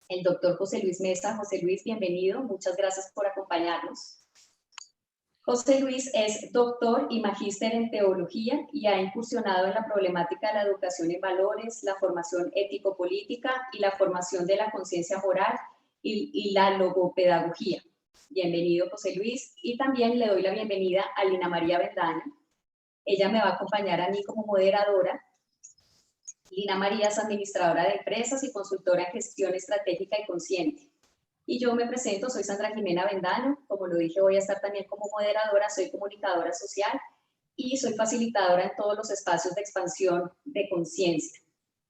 el doctor José Luis Mesa. José Luis, bienvenido, muchas gracias por acompañarnos. José Luis es doctor y magíster en teología y ha incursionado en la problemática de la educación en valores, la formación ético-política y la formación de la conciencia moral y la logopedagogía. Bienvenido, José Luis. Y también le doy la bienvenida a Lina María Bendaña. Ella me va a acompañar a mí como moderadora. Lina María es administradora de empresas y consultora en gestión estratégica y consciente. Y yo me presento, soy Sandra Jimena Bendaño, como lo dije, voy a estar también como moderadora, soy comunicadora social y soy facilitadora en todos los espacios de expansión de conciencia.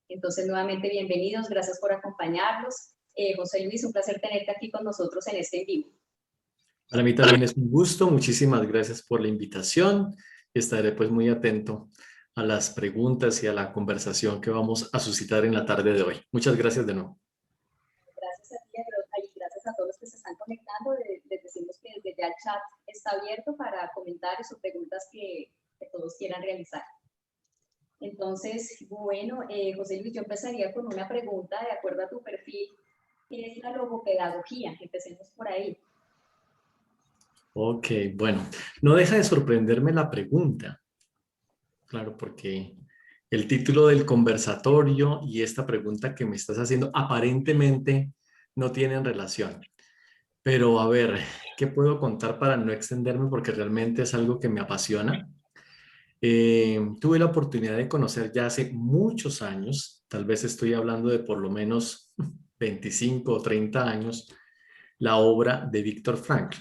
Entonces, nuevamente, bienvenidos, gracias por acompañarnos. José Luis, un placer tenerte aquí con nosotros en este en vivo. Para mí también es un gusto, muchísimas gracias por la invitación. Estaré pues muy atento a las preguntas y a la conversación que vamos a suscitar en la tarde de hoy. Muchas gracias de nuevo. Gracias a ti y gracias a todos los que se están conectando. Les decimos que desde ya el chat está abierto para comentarios o preguntas que todos quieran realizar. Entonces, bueno, José Luis, yo empezaría con una pregunta de acuerdo a tu perfil. ¿Qué es la logopedagogía? Empecemos por ahí. Ok, bueno, no deja de sorprenderme la pregunta. Claro, porque el título del conversatorio y esta pregunta que me estás haciendo aparentemente no tienen relación. Pero a ver, ¿qué puedo contar para no extenderme? Porque realmente es algo que me apasiona. Tuve la oportunidad de conocer ya hace muchos años, tal vez estoy hablando de por lo menos 25 o 30 años, la obra de Viktor Frankl.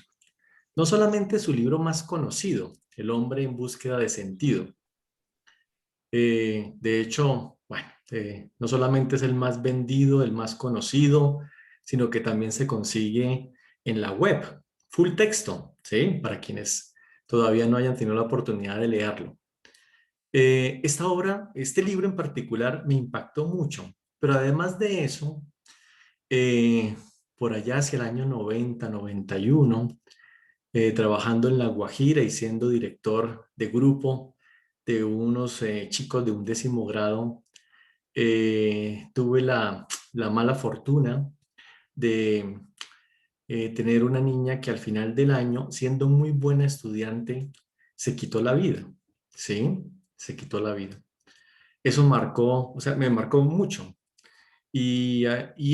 No solamente su libro más conocido, El hombre en búsqueda de sentido. De hecho, bueno, no solamente es el más vendido, el más conocido, sino que también se consigue en la web, full texto, ¿sí? Para quienes todavía no hayan tenido la oportunidad de leerlo. Esta obra, este libro en particular, me impactó mucho, pero además de eso, por allá hacia el año 90, 91, trabajando en La Guajira y siendo director de grupo de unos chicos de un 10º grado, tuve la mala fortuna de tener una niña que al final del año, siendo muy buena estudiante, se quitó la vida, ¿sí? Se quitó la vida. Eso marcó, o sea, me marcó mucho. Y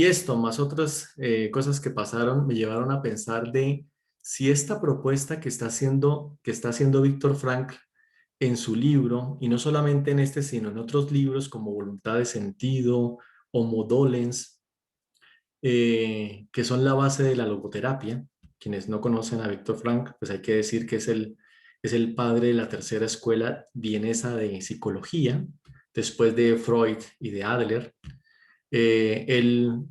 esto, más otras cosas que pasaron, me llevaron a pensar de si esta propuesta que está haciendo Viktor Frankl en su libro, y no solamente en este, sino en otros libros como Voluntad de Sentido, Homo Dolens, que son la base de la logoterapia. Quienes no conocen a Viktor Frankl, pues hay que decir que es el padre de la tercera escuela vienesa de psicología, después de Freud y de Adler. Él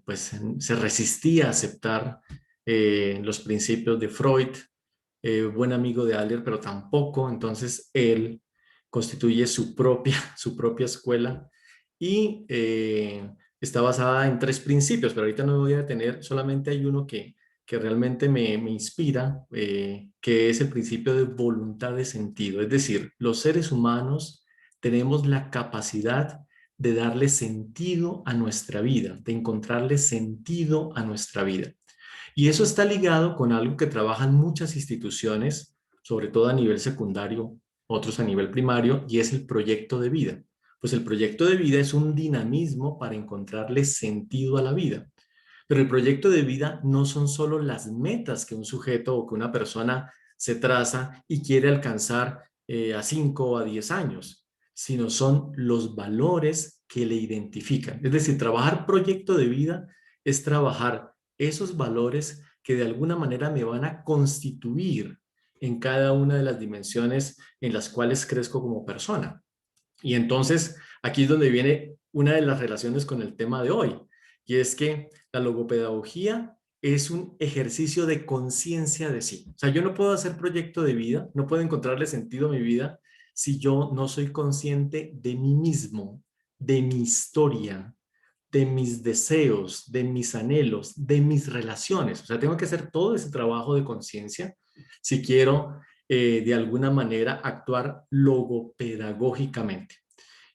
pues se resistía a aceptar los principios de Freud, buen amigo de Adler, pero tampoco. Entonces él constituye su propia escuela y está basada en 3 principios, pero ahorita no me voy a detener, solamente hay uno que realmente me inspira, que es el principio de voluntad de sentido. Es decir, los seres humanos tenemos la capacidad de darle sentido a nuestra vida, de encontrarle sentido a nuestra vida. Y eso está ligado con algo que trabajan muchas instituciones, sobre todo a nivel secundario, otros a nivel primario, y es el proyecto de vida. Pues el proyecto de vida es un dinamismo para encontrarle sentido a la vida. Pero el proyecto de vida no son solo las metas que un sujeto o que una persona se traza y quiere alcanzar a 5 o a 10 años, sino son los valores que le identifican. Es decir, trabajar proyecto de vida es trabajar esos valores que de alguna manera me van a constituir en cada una de las dimensiones en las cuales crezco como persona. Y entonces aquí es donde viene una de las relaciones con el tema de hoy, y es que la logopedagogía es un ejercicio de conciencia de sí. O sea, yo no puedo hacer proyecto de vida, no puedo encontrarle sentido a mi vida si yo no soy consciente de mí mismo, de mi historia, de mis deseos, de mis anhelos, de mis relaciones. O sea, tengo que hacer todo ese trabajo de conciencia si quiero de alguna manera actuar logopedagógicamente.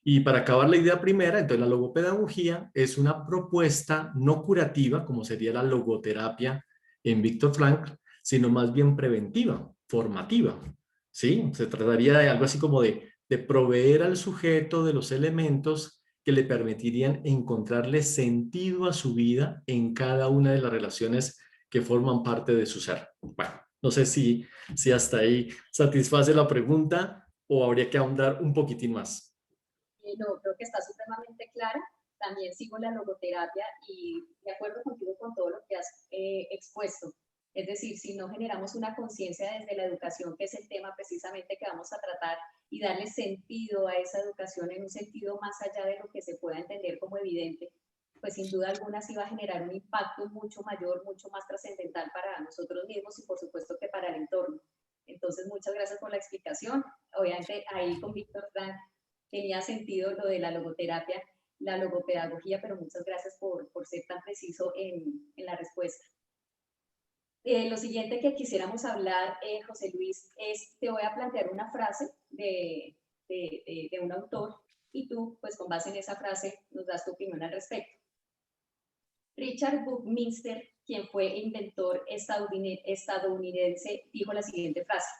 Y para acabar la idea primera, entonces la logopedagogía es una propuesta no curativa, como sería la logoterapia en Viktor Frankl, sino más bien preventiva, formativa. ¿Sí? Se trataría de algo así como de proveer al sujeto de los elementos que le permitirían encontrarle sentido a su vida en cada una de las relaciones que forman parte de su ser. Bueno, no sé si hasta ahí satisface la pregunta o habría que ahondar un poquitín más. No, creo que está supremamente clara. También sigo la logoterapia y de acuerdo contigo con todo lo que has expuesto. Es decir, si no generamos una conciencia desde la educación, que es el tema precisamente que vamos a tratar, y darle sentido a esa educación en un sentido más allá de lo que se pueda entender como evidente, pues sin duda alguna sí va a generar un impacto mucho mayor, mucho más trascendental para nosotros mismos y por supuesto que para el entorno. Entonces, muchas gracias por la explicación. Obviamente ahí con Víctor Frank tenía sentido lo de la logoterapia, la logopedagogía, pero muchas gracias por ser tan preciso en la respuesta. Lo siguiente que quisiéramos hablar, José Luis, es, te voy a plantear una frase de un autor y tú, pues con base en esa frase, nos das tu opinión al respecto. Richard Buckminster, quien fue inventor estadounidense, dijo la siguiente frase: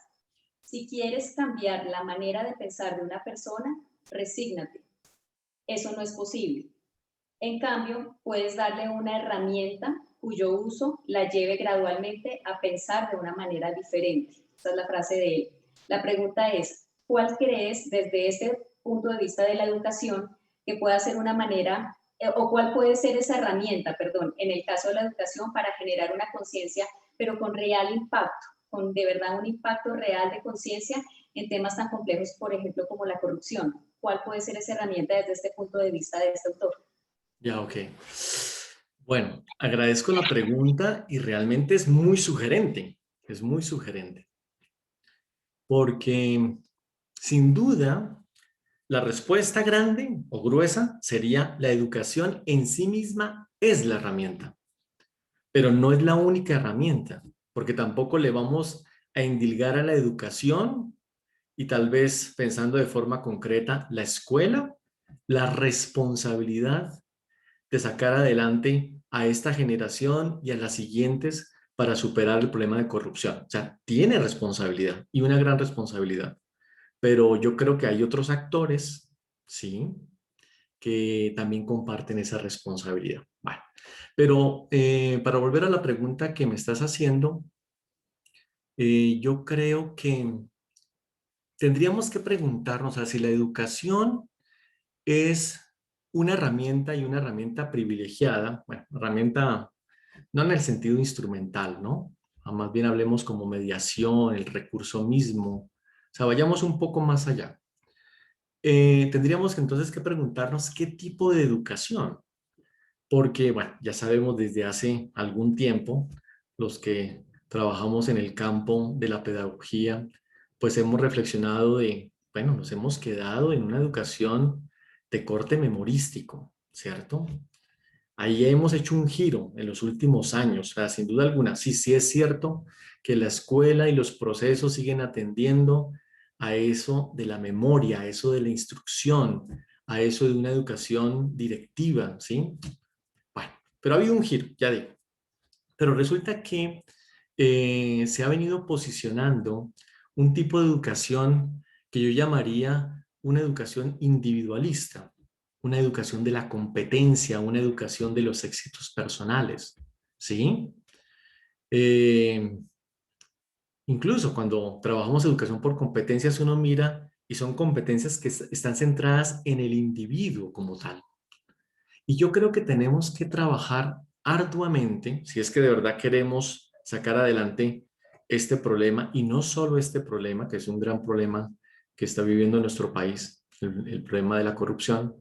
si quieres cambiar la manera de pensar de una persona, resígnate. Eso no es posible. En cambio, puedes darle una herramienta cuyo uso la lleve gradualmente a pensar de una manera diferente. Esa es la frase de él. La pregunta es, ¿cuál crees desde este punto de vista de la educación que pueda ser una manera, o cuál puede ser esa herramienta, perdón, en el caso de la educación para generar una conciencia, pero con real impacto, con de verdad un impacto real de conciencia en temas tan complejos, por ejemplo, como la corrupción? ¿Cuál puede ser esa herramienta desde este punto de vista de este autor? Ya, ok. Bueno, agradezco la pregunta y realmente es muy sugerente, es muy sugerente, porque sin duda la respuesta grande o gruesa sería la educación en sí misma es la herramienta, pero no es la única herramienta, porque tampoco le vamos a indilgar a la educación y tal vez pensando de forma concreta, la escuela, la responsabilidad de sacar adelante a esta generación y a las siguientes para superar el problema de corrupción. O sea, tiene responsabilidad y una gran responsabilidad, pero yo creo que hay otros actores, ¿sí?, que también comparten esa responsabilidad. Bueno, pero para volver a la pregunta que me estás haciendo, yo creo que tendríamos que preguntarnos, o sea, si la educación es una herramienta y una herramienta privilegiada, bueno, herramienta no en el sentido instrumental, ¿no? Más bien hablemos como mediación, el recurso mismo, o sea, vayamos un poco más allá. Tendríamos entonces que preguntarnos qué tipo de educación, porque, bueno, ya sabemos desde hace algún tiempo, los que trabajamos en el campo de la pedagogía, pues hemos reflexionado de, bueno, nos hemos quedado en una educación de corte memorístico, ¿cierto? Ahí hemos hecho un giro en los últimos años, o sea, sin duda alguna. Sí, sí es cierto que la escuela y los procesos siguen atendiendo a eso de la memoria, a eso de la instrucción, a eso de una educación directiva, ¿sí? Bueno, pero ha habido un giro, ya digo. Pero resulta que se ha venido posicionando un tipo de educación que yo llamaría una educación individualista, una educación de la competencia, una educación de los éxitos personales, ¿sí? Eh, Incluso cuando trabajamos educación por competencias, uno mira y son competencias que están centradas en el individuo como tal. Y yo creo que tenemos que trabajar arduamente, si es que de verdad queremos sacar adelante este problema, y no solo este problema, que es un gran problema que está viviendo nuestro país, el problema de la corrupción,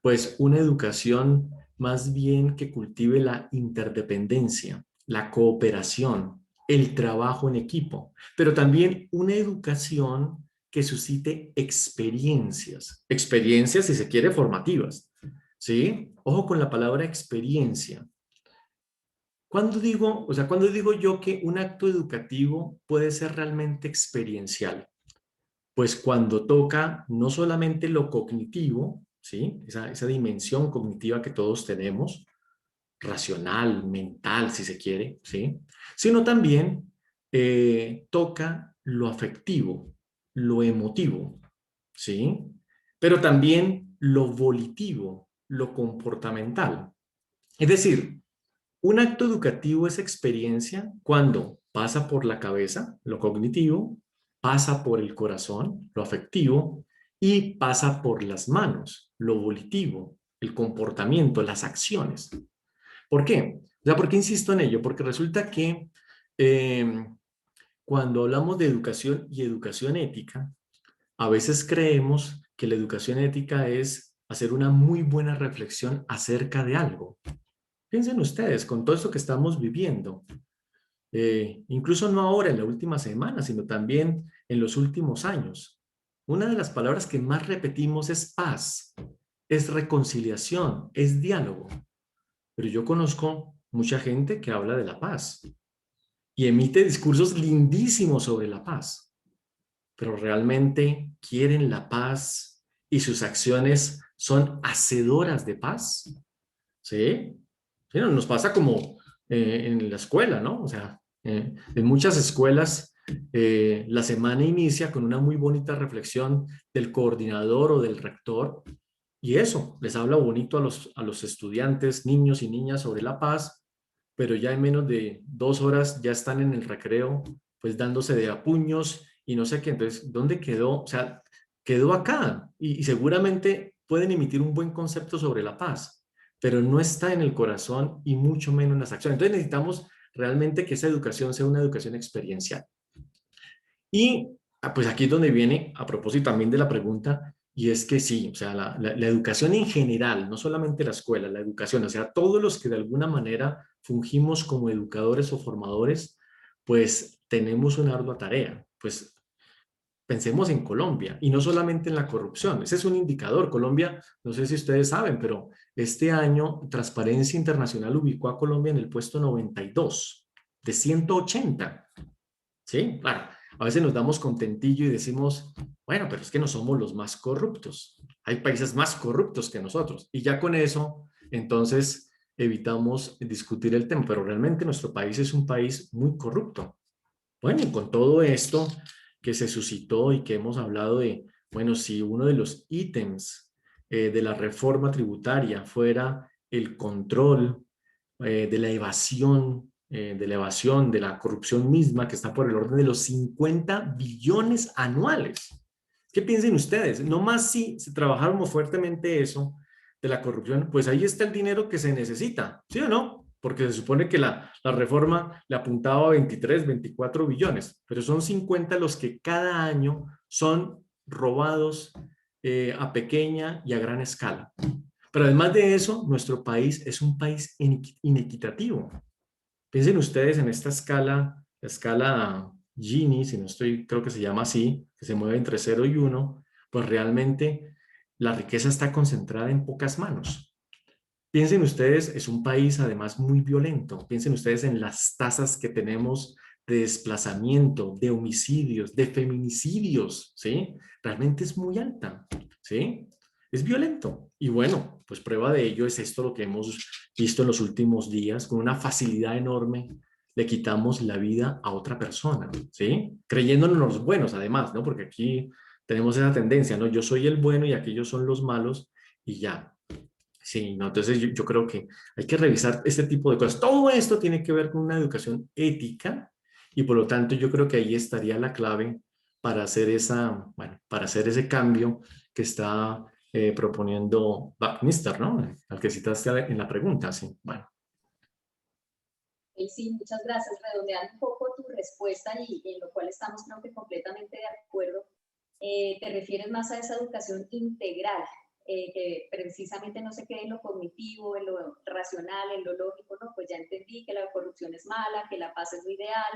pues una educación más bien que cultive la interdependencia, la cooperación, el trabajo en equipo, pero también una educación que suscite experiencias, experiencias si se quiere formativas, ¿sí? Ojo con la palabra experiencia. ¿Cuándo digo yo que un acto educativo puede ser realmente experiencial? pues cuando toca no solamente lo cognitivo, ¿sí? Esa dimensión cognitiva que todos tenemos, racional, mental, si se quiere, ¿sí? Sino también toca lo afectivo, lo emotivo, ¿sí? Pero también lo volitivo, lo comportamental. Es decir, un acto educativo es experiencia cuando pasa por la cabeza, lo cognitivo, pasa por el corazón, lo afectivo, y pasa por las manos, lo volitivo, el comportamiento, las acciones. ¿Por qué? O sea, ¿por qué insisto en ello? Porque resulta que eh, cuando hablamos de educación y educación ética, a veces creemos que la educación ética es hacer una muy buena reflexión acerca de algo. Piensen ustedes, con todo esto que estamos viviendo, incluso no ahora en la última semana, sino también en los últimos años, una de las palabras que más repetimos es paz, es reconciliación, es diálogo. Pero yo conozco mucha gente que habla de la paz y emite discursos lindísimos sobre la paz, pero realmente quieren la paz y sus acciones son hacedoras de paz. ¿Sí? Sí, nos pasa como en la escuela, ¿no? O sea, en muchas escuelas la semana inicia con una muy bonita reflexión del coordinador o del rector y eso, les habla bonito a los estudiantes, niños y niñas sobre la paz, pero ya en menos de 2 horas ya están en el recreo, pues dándose de a puños y no sé qué. Entonces, ¿dónde quedó? O sea, quedó acá y seguramente pueden emitir un buen concepto sobre la paz, pero no está en el corazón y mucho menos en las acciones. Entonces necesitamos realmente que esa educación sea una educación experiencial. Y pues aquí es donde viene, a propósito también de la pregunta, y es que sí, o sea, la educación en general, no solamente la escuela, la educación, o sea, todos los que de alguna manera fungimos como educadores o formadores, pues tenemos una ardua tarea. Pues pensemos en Colombia y no solamente en la corrupción. Ese es un indicador. Colombia, no sé si ustedes saben, pero este año Transparencia Internacional ubicó a Colombia en el puesto 92 de 180. ¿Sí? Claro, a veces nos damos contentillo y decimos, bueno, pero es que no somos los más corruptos. Hay países más corruptos que nosotros. Y ya con eso, entonces, evitamos discutir el tema. Pero realmente nuestro país es un país muy corrupto. Bueno, y con todo esto que se suscitó y que hemos hablado de, bueno, si uno de los ítems de la reforma tributaria fuera el control de la evasión, de la corrupción misma, que está por el orden de los 50 billones anuales. ¿Qué piensen ustedes? No más si trabajáramos fuertemente eso de la corrupción, pues ahí está el dinero que se necesita, ¿sí o no? Porque se supone que la reforma le apuntaba a 23, 24 billones, pero son 50 los que cada año son robados a pequeña y a gran escala. Pero además de eso, nuestro país es un país inequitativo. Piensen ustedes en esta escala, la escala Gini, si no estoy, creo que se llama así, que se mueve entre 0 y 1, pues realmente la riqueza está concentrada en pocas manos. Piensen ustedes, es un país además muy violento. Piensen ustedes en las tasas que tenemos de desplazamiento, de homicidios, de feminicidios, ¿sí? Realmente es muy alta, ¿sí? Es violento. Y bueno, pues prueba de ello es esto lo que hemos visto en los últimos días, con una facilidad enorme le quitamos la vida a otra persona, ¿sí? Creyéndonos los buenos además, ¿no? Porque aquí tenemos esa tendencia, ¿no? Yo soy el bueno y aquellos son los malos y ya. Sí, no, entonces yo creo que hay que revisar este tipo de cosas. Todo esto tiene que ver con una educación ética y por lo tanto yo creo que ahí estaría la clave para hacer bueno, para hacer ese cambio que está proponiendo Buckminster, ¿no? Al que citaste en la pregunta, sí. Bueno. Sí, muchas gracias. Redondeando un poco tu respuesta y en lo cual estamos creo que completamente de acuerdo, te refieres más a esa educación integral, que precisamente no se quede en lo cognitivo, en lo racional, en lo lógico, no, pues ya entendí que la corrupción es mala, que la paz es lo ideal,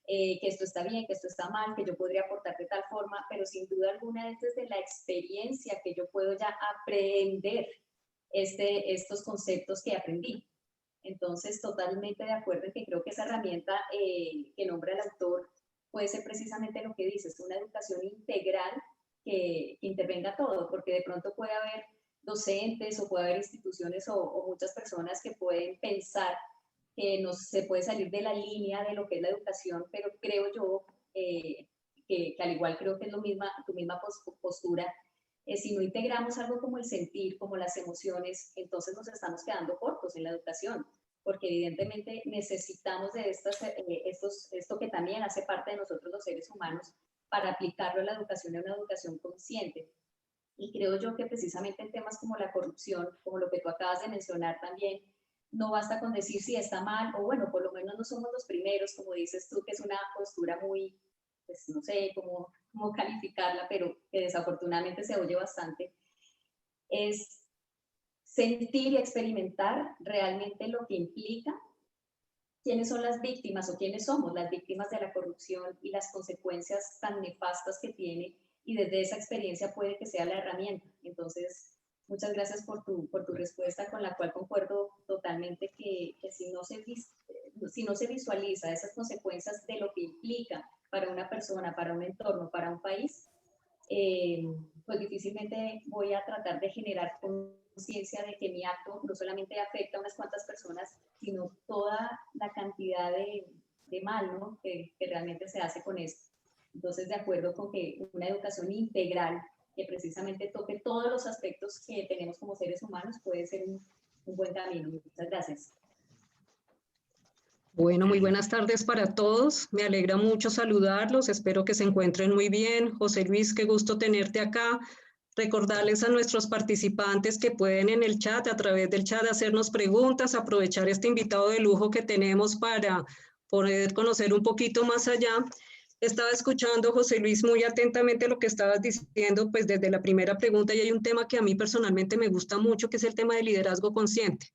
que esto está bien, que esto está mal, que yo podría aportar de tal forma, pero sin duda alguna es desde la experiencia que yo puedo ya aprender estos conceptos que aprendí. Entonces, totalmente de acuerdo en que creo que esa herramienta que nombra el autor puede ser precisamente lo que dices, una educación integral que intervenga todo, porque de pronto puede haber docentes o puede haber instituciones o muchas personas que pueden pensar que no se puede salir de la línea de lo que es la educación, pero creo yo que al igual creo que es tu misma postura, si no integramos algo como el sentir, como las emociones, entonces nos estamos quedando cortos en la educación, porque evidentemente necesitamos de esto que también hace parte de nosotros los seres humanos para aplicarlo a la educación, a una educación consciente. Y creo yo que precisamente en temas como la corrupción, como lo que tú acabas de mencionar también, no basta con decir si está mal o bueno, por lo menos no somos los primeros, como dices tú, que es una postura muy, pues no sé cómo calificarla, pero que desafortunadamente se oye bastante, es sentir y experimentar realmente lo que implica quiénes son las víctimas o quiénes somos las víctimas de la corrupción y las consecuencias tan nefastas que tiene, y desde esa experiencia puede que sea la herramienta. Entonces, muchas gracias por tu respuesta, con la cual concuerdo totalmente que si no se visualiza esas consecuencias de lo que implica para una persona, para un entorno, para un país, pues difícilmente voy a tratar de generar conciencia de que mi acto no solamente afecta a unas cuantas personas, sino toda la cantidad de mal, ¿no?, que realmente se hace con esto. Entonces, de acuerdo con que una educación integral que precisamente toque todos los aspectos que tenemos como seres humanos puede ser un buen camino. Muchas gracias. Bueno, muy buenas tardes para todos. Me alegra mucho saludarlos. Espero que se encuentren muy bien. José Luis, qué gusto tenerte acá. Recordarles a nuestros participantes que pueden en el chat, a través del chat, hacernos preguntas, aprovechar este invitado de lujo que tenemos para poder conocer un poquito más allá. Estaba escuchando, José Luis, muy atentamente lo que estabas diciendo, pues desde la primera pregunta, y hay un tema que a mí personalmente me gusta mucho, que es el tema del liderazgo consciente.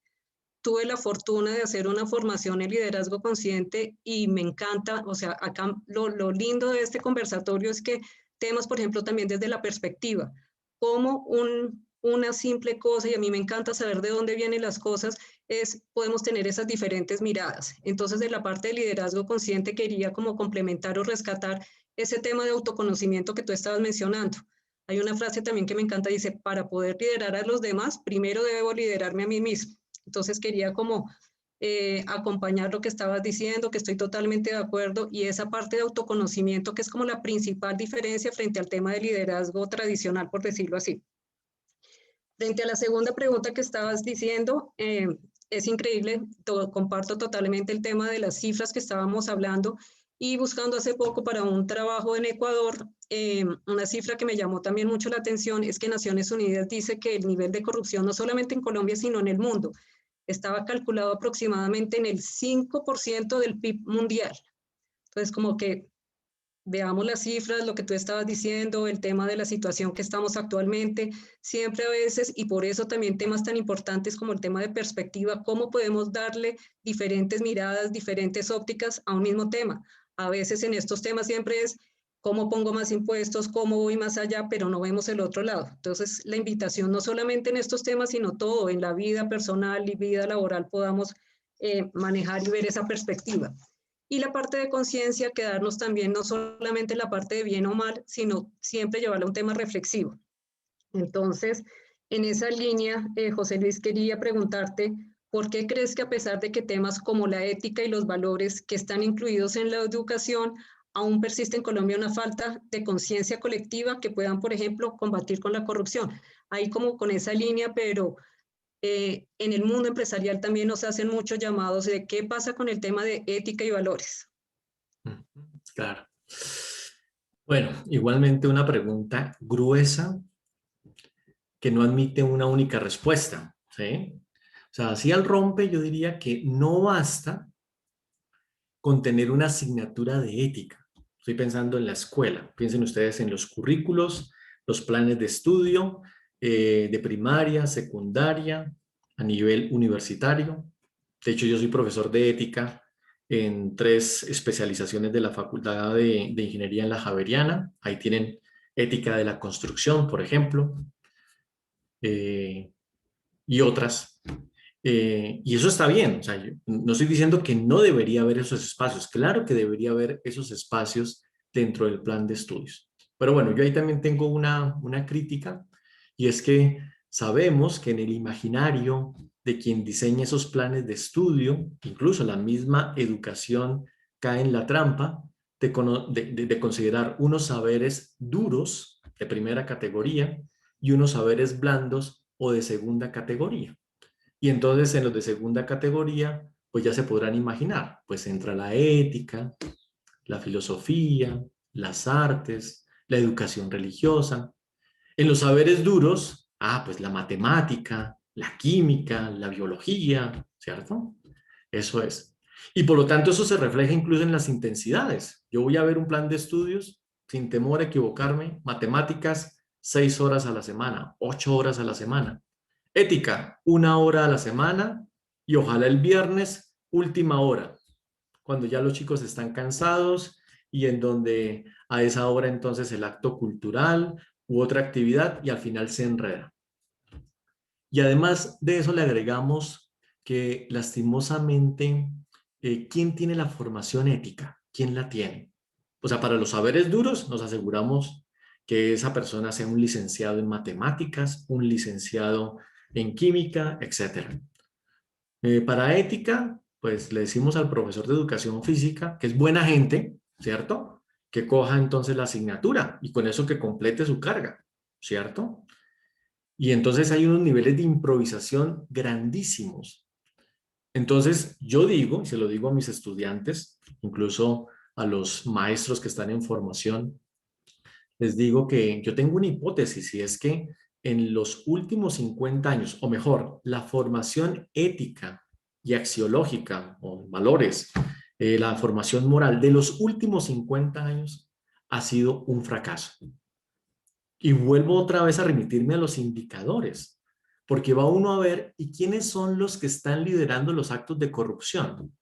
Tuve la fortuna de hacer una formación en liderazgo consciente y me encanta, o sea, acá lo lindo de este conversatorio es que temas, por ejemplo, también desde la perspectiva, como una simple cosa, y a mí me encanta saber de dónde vienen las cosas, podemos tener esas diferentes miradas. Entonces, de la parte de liderazgo consciente quería como complementar o rescatar ese tema de autoconocimiento que tú estabas mencionando. Hay una frase también que me encanta, dice, para poder liderar a los demás, primero debo liderarme a mí mismo. Entonces quería como acompañar lo que estabas diciendo, que estoy totalmente de acuerdo, y esa parte de autoconocimiento que es como la principal diferencia frente al tema de liderazgo tradicional, por decirlo así. Frente a la segunda pregunta que estabas diciendo, es increíble, comparto totalmente el tema de las cifras que estábamos hablando, y buscando hace poco para un trabajo en Ecuador, una cifra que me llamó también mucho la atención es que Naciones Unidas dice que el nivel de corrupción, no solamente en Colombia, sino en el mundo, estaba calculado aproximadamente en el 5% del PIB mundial. Entonces, como que veamos las cifras, lo que tú estabas diciendo, el tema de la situación que estamos actualmente, siempre a veces, y por eso también temas tan importantes como el tema de perspectiva, cómo podemos darle diferentes miradas, diferentes ópticas a un mismo tema. A veces en estos temas siempre es cómo pongo más impuestos, cómo voy más allá, pero no vemos el otro lado. Entonces, la invitación no solamente en estos temas, sino todo, en la vida personal y vida laboral podamos manejar y ver esa perspectiva. Y la parte de conciencia, quedarnos también no solamente en la parte de bien o mal, sino siempre llevarla a un tema reflexivo. Entonces, en esa línea, José Luis, quería preguntarte, ¿por qué crees que a pesar de que temas como la ética y los valores que están incluidos en la educación, aún persiste en Colombia una falta de conciencia colectiva que puedan, por ejemplo, combatir con la corrupción? Ahí como con esa línea, pero en el mundo empresarial también nos hacen muchos llamados de qué pasa con el tema de ética y valores. Claro. Bueno, igualmente una pregunta gruesa que no admite una única respuesta, ¿sí? O sea, así al rompe yo diría que no basta con tener una asignatura de ética. Estoy pensando en la escuela. Piensen ustedes en los currículos, los planes de estudio de primaria, secundaria, a nivel universitario. De hecho, yo soy profesor de ética en 3 especializaciones de la Facultad de Ingeniería en la Javeriana. Ahí tienen ética de la construcción, por ejemplo, y otras. Y eso está bien, o sea, yo no estoy diciendo que no debería haber esos espacios, claro que debería haber esos espacios dentro del plan de estudios. Pero bueno, yo ahí también tengo una crítica, y es que sabemos que en el imaginario de quien diseña esos planes de estudio, incluso la misma educación cae en la trampa de considerar unos saberes duros de primera categoría y unos saberes blandos o de segunda categoría. Y entonces en los de segunda categoría, pues ya se podrán imaginar, pues entra la ética, la filosofía, las artes, la educación religiosa. En los saberes duros, pues la matemática, la química, la biología, ¿cierto? Eso es. Y por lo tanto eso se refleja incluso en las intensidades. Yo voy a ver un plan de estudios, sin temor a equivocarme, matemáticas, 6 horas a la semana, 8 horas a la semana. Ética, 1 hora a la semana y ojalá el viernes, última hora, cuando ya los chicos están cansados y en donde a esa hora entonces el acto cultural u otra actividad y al final se enreda. Y además de eso le agregamos que lastimosamente, ¿quién tiene la formación ética? ¿Quién la tiene? O sea, para los saberes duros nos aseguramos que esa persona sea un licenciado en matemáticas, un licenciado en química, etc. Para ética, pues le decimos al profesor de educación física, que es buena gente, ¿cierto? Que coja entonces la asignatura y con eso que complete su carga, ¿cierto? Y entonces hay unos niveles de improvisación grandísimos. Entonces yo digo, y se lo digo a mis estudiantes, incluso a los maestros que están en formación, les digo que yo tengo una hipótesis y es que en los últimos 50 años, o mejor, la formación ética y axiológica o valores, la formación moral de los últimos 50 años ha sido un fracaso. Y vuelvo otra vez a remitirme a los indicadores, porque va uno a ver, ¿y quiénes son los que están liderando los actos de corrupción?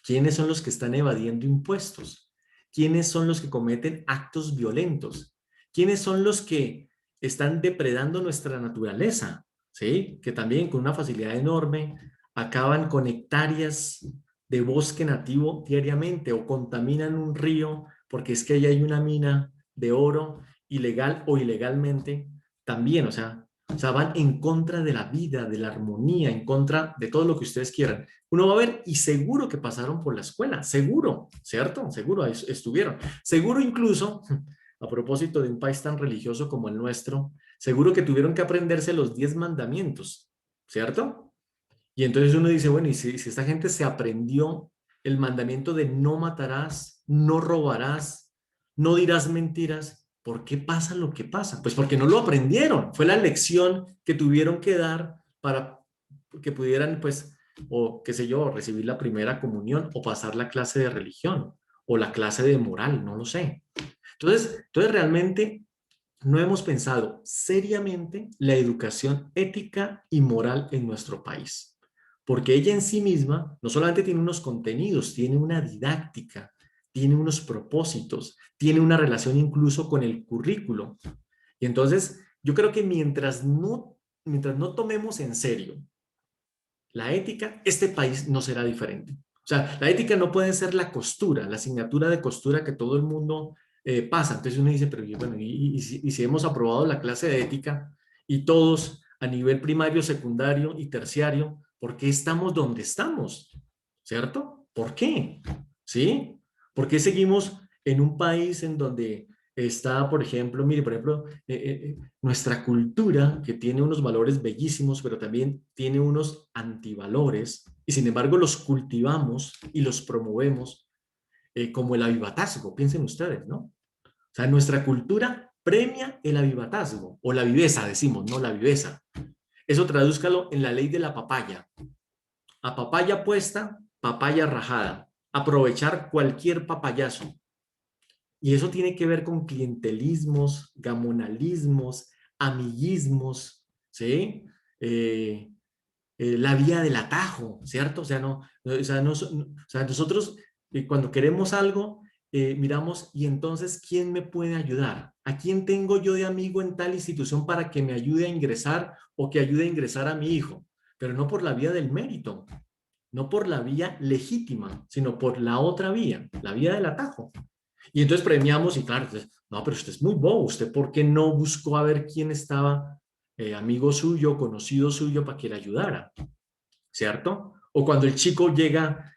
¿Quiénes son los que están evadiendo impuestos? ¿Quiénes son los que cometen actos violentos? ¿Quiénes son los que están depredando nuestra naturaleza? ¿Sí? Que también con una facilidad enorme acaban con hectáreas de bosque nativo diariamente o contaminan un río porque es que ahí hay una mina de oro ilegal o ilegalmente también, o sea, van en contra de la vida, de la armonía, en contra de todo lo que ustedes quieran. Uno va a ver y seguro que pasaron por la escuela, seguro, ¿cierto? Seguro estuvieron. Seguro incluso, a propósito de un país tan religioso como el nuestro, seguro que tuvieron que aprenderse los 10 mandamientos, ¿cierto? Y entonces uno dice, bueno, y si esta gente se aprendió el mandamiento de no matarás, no robarás, no dirás mentiras, ¿por qué pasa lo que pasa? Pues porque no lo aprendieron. Fue la lección que tuvieron que dar para que pudieran, pues, o qué sé yo, recibir la primera comunión o pasar la clase de religión o la clase de moral, no lo sé. Entonces realmente no hemos pensado seriamente la educación ética y moral en nuestro país, porque ella en sí misma no solamente tiene unos contenidos, tiene una didáctica, tiene unos propósitos, tiene una relación incluso con el currículo. Y entonces yo creo que mientras no tomemos en serio la ética, este país no será diferente. O sea, la ética no puede ser la costura, la asignatura de costura que todo el mundo pasa. Entonces uno dice, pero bueno, y si hemos aprobado la clase de ética y todos a nivel primario, secundario y terciario, ¿por qué estamos donde estamos? ¿Cierto? ¿Por qué? ¿Sí? ¿Por qué seguimos en un país en donde está, por ejemplo, mire, por ejemplo, nuestra cultura, que tiene unos valores bellísimos, pero también tiene unos antivalores, y sin embargo los cultivamos y los promovemos como el avivatazgo, piensen ustedes, ¿no? O sea, nuestra cultura premia el avivatazgo, o la viveza, decimos, ¿no? La viveza. Eso tradúzcalo en la ley de la papaya. A papaya puesta, papaya rajada. Aprovechar cualquier papayazo. Y eso tiene que ver con clientelismos, gamonalismos, amiguismos, ¿sí? La vía del atajo, ¿cierto? O sea, nosotros cuando queremos algo, miramos, y entonces, ¿quién me puede ayudar? ¿A quién tengo yo de amigo en tal institución para que me ayude a ingresar o que ayude a ingresar a mi hijo? Pero no por la vía del mérito, no por la vía legítima, sino por la otra vía, la vía del atajo. Y entonces premiamos y claro, No, pero usted es muy bobo. ¿Usted por qué no buscó a ver quién estaba amigo suyo, conocido suyo, para que le ayudara? ¿Cierto? O cuando el chico llega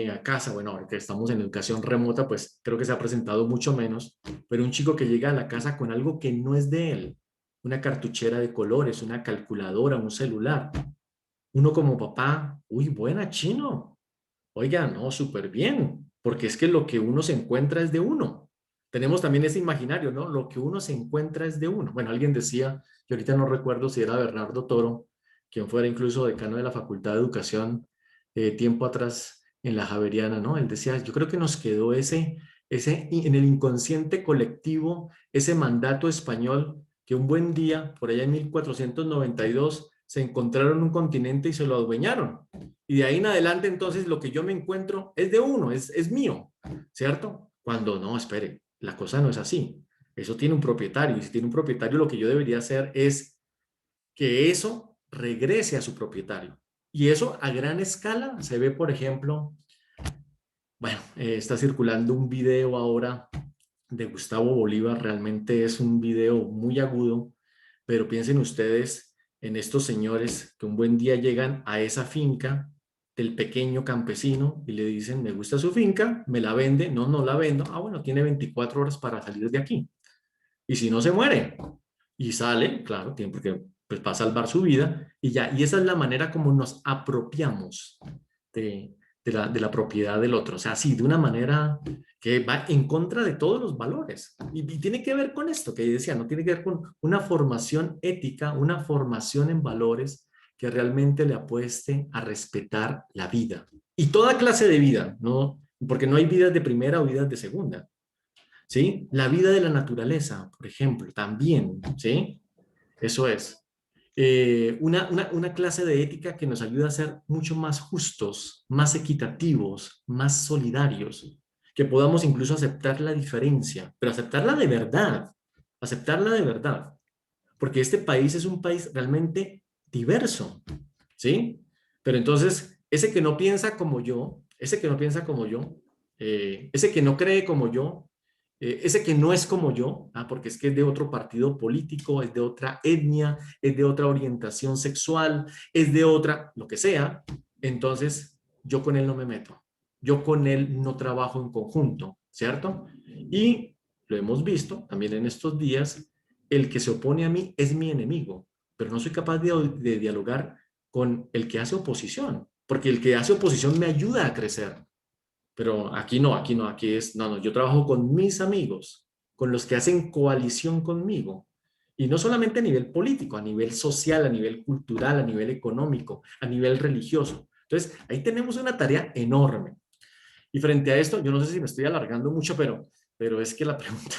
a casa, bueno, ahora que estamos en educación remota, pues creo que se ha presentado mucho menos, pero un chico que llega a la casa con algo que no es de él, una cartuchera de colores, una calculadora, un celular. Uno como papá, uy, buena, chino. Oiga, no, súper bien, porque es que lo que uno se encuentra es de uno. Tenemos también ese imaginario, ¿no? Lo que uno se encuentra es de uno. Bueno, alguien decía, que ahorita no recuerdo si era Bernardo Toro, quien fuera incluso decano de la Facultad de Educación tiempo atrás en la Javeriana, ¿no? Él decía, yo creo que nos quedó en el inconsciente colectivo, ese mandato español que un buen día, por allá en 1492, se encontraron un continente y se lo adueñaron. Y de ahí en adelante, entonces, lo que yo me encuentro es de uno, es mío, ¿cierto? Cuando no, espere, la cosa no es así. Eso tiene un propietario. Y si tiene un propietario, lo que yo debería hacer es que eso regrese a su propietario. Y eso a gran escala se ve, por ejemplo, bueno, está circulando un video ahora de Gustavo Bolívar. Realmente es un video muy agudo, pero piensen ustedes en estos señores que un buen día llegan a esa finca del pequeño campesino y le dicen, me gusta su finca, me la vende, no, no la vendo, ah, bueno, tiene 24 horas para salir de aquí. Y si no, se muere. Y sale, claro, tiene porque pues, va a salvar su vida y ya. Y esa es la manera como nos apropiamos de, de la propiedad del otro. O sea, sí, de una manera que va en contra de todos los valores. Y tiene que ver con esto que decía, no tiene que ver con una formación ética, una formación en valores que realmente le apueste a respetar la vida. Y toda clase de vida, ¿no? Porque no hay vidas de primera o vidas de segunda. ¿Sí? La vida de la naturaleza, por ejemplo, también, ¿sí? Eso es. Una clase de ética que nos ayuda a ser mucho más justos, más equitativos, más solidarios, que podamos incluso aceptar la diferencia, pero aceptarla de verdad, porque este país es un país realmente diverso, ¿sí? Pero entonces, ese que no piensa como yo, ese que no piensa como yo, ese que no cree como yo, ese que no es como yo, porque es que es de otro partido político, es de otra etnia, es de otra orientación sexual, es de otra, lo que sea, entonces yo con él no me meto, yo con él no trabajo en conjunto, ¿cierto? Y lo hemos visto también en estos días, el que se opone a mí es mi enemigo, pero no soy capaz de dialogar con el que hace oposición, porque el que hace oposición me ayuda a crecer. Pero aquí no, aquí es, no, yo trabajo con mis amigos, con los que hacen coalición conmigo. Y no solamente a nivel político, a nivel social, a nivel cultural, a nivel económico, a nivel religioso. Entonces, ahí tenemos una tarea enorme. Y frente a esto, yo no sé si me estoy alargando mucho, pero es que la pregunta,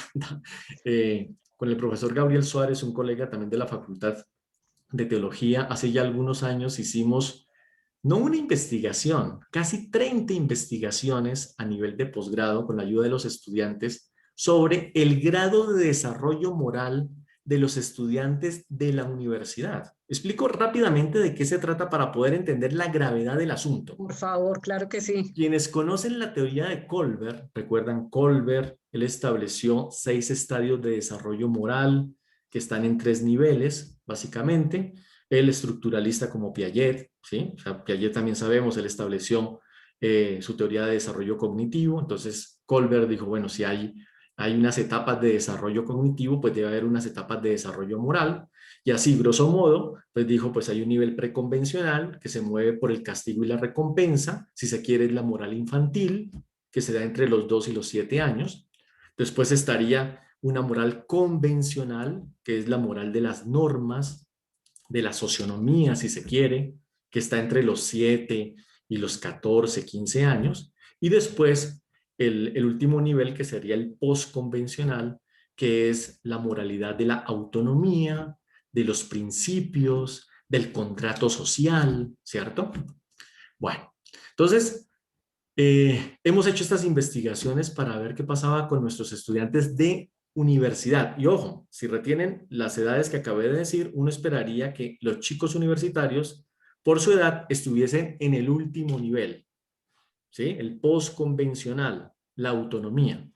con el profesor Gabriel Suárez, un colega también de la Facultad de Teología, hace ya algunos años hicimos no una investigación, casi 30 investigaciones a nivel de posgrado con la ayuda de los estudiantes sobre el grado de desarrollo moral de los estudiantes de la universidad. Explico rápidamente de qué se trata para poder entender la gravedad del asunto. Por favor, claro que sí. Quienes conocen la teoría de Kohlberg, recuerdan Kohlberg, él estableció 6 estadios de desarrollo moral que están en 3 niveles, básicamente. El estructuralista como Piaget, ¿sí? O sea, Piaget también sabemos, él estableció su teoría de desarrollo cognitivo. Entonces, Kohlberg dijo, bueno, si hay unas etapas de desarrollo cognitivo, pues debe haber unas etapas de desarrollo moral. Y así, grosso modo, pues dijo, pues hay un nivel preconvencional que se mueve por el castigo y la recompensa, si se quiere es la moral infantil, que se da entre los 2 y los 7 años. Después estaría una moral convencional, que es la moral de las normas, de la socionomía, si se quiere, que está entre los 7 y los 14, 15 años. Y después el último nivel, que sería el postconvencional, que es la moralidad de la autonomía, de los principios, del contrato social, ¿cierto? Bueno, entonces hemos hecho estas investigaciones para ver qué pasaba con nuestros estudiantes de universidad. Y ojo, si retienen las edades que acabé de decir, uno esperaría que los chicos universitarios, por su edad, estuviesen en el último nivel, ¿sí? El postconvencional, la autonomía.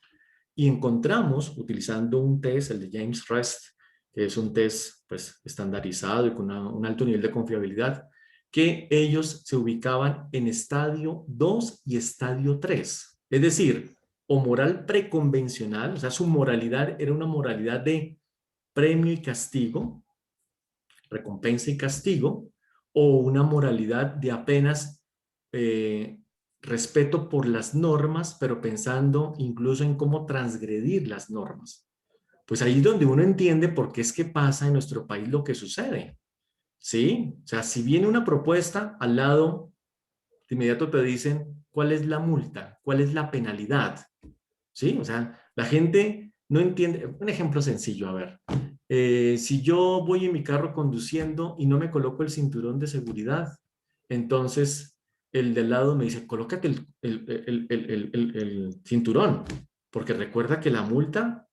y encontramos, utilizando un test, el de James Rest, que es un test pues, estandarizado y con un alto nivel de confiabilidad, que ellos se ubicaban en estadio 2 y estadio 3. Es decir, o moral preconvencional, o sea, su moralidad era una moralidad de premio y castigo, recompensa y castigo, o una moralidad de apenas respeto por las normas, pero pensando incluso en cómo transgredir las normas. Pues ahí es donde uno entiende por qué es que pasa en nuestro país lo que sucede. ¿Sí? O sea, si viene una propuesta, al lado de inmediato te dicen cuál es la multa, cuál es la penalidad. ¿Sí? O sea, la gente no entiende. Un ejemplo sencillo, a ver. Si yo voy en mi carro conduciendo y no me coloco el cinturón de seguridad, entonces el del lado me dice, colócate el cinturón, porque recuerda que la multa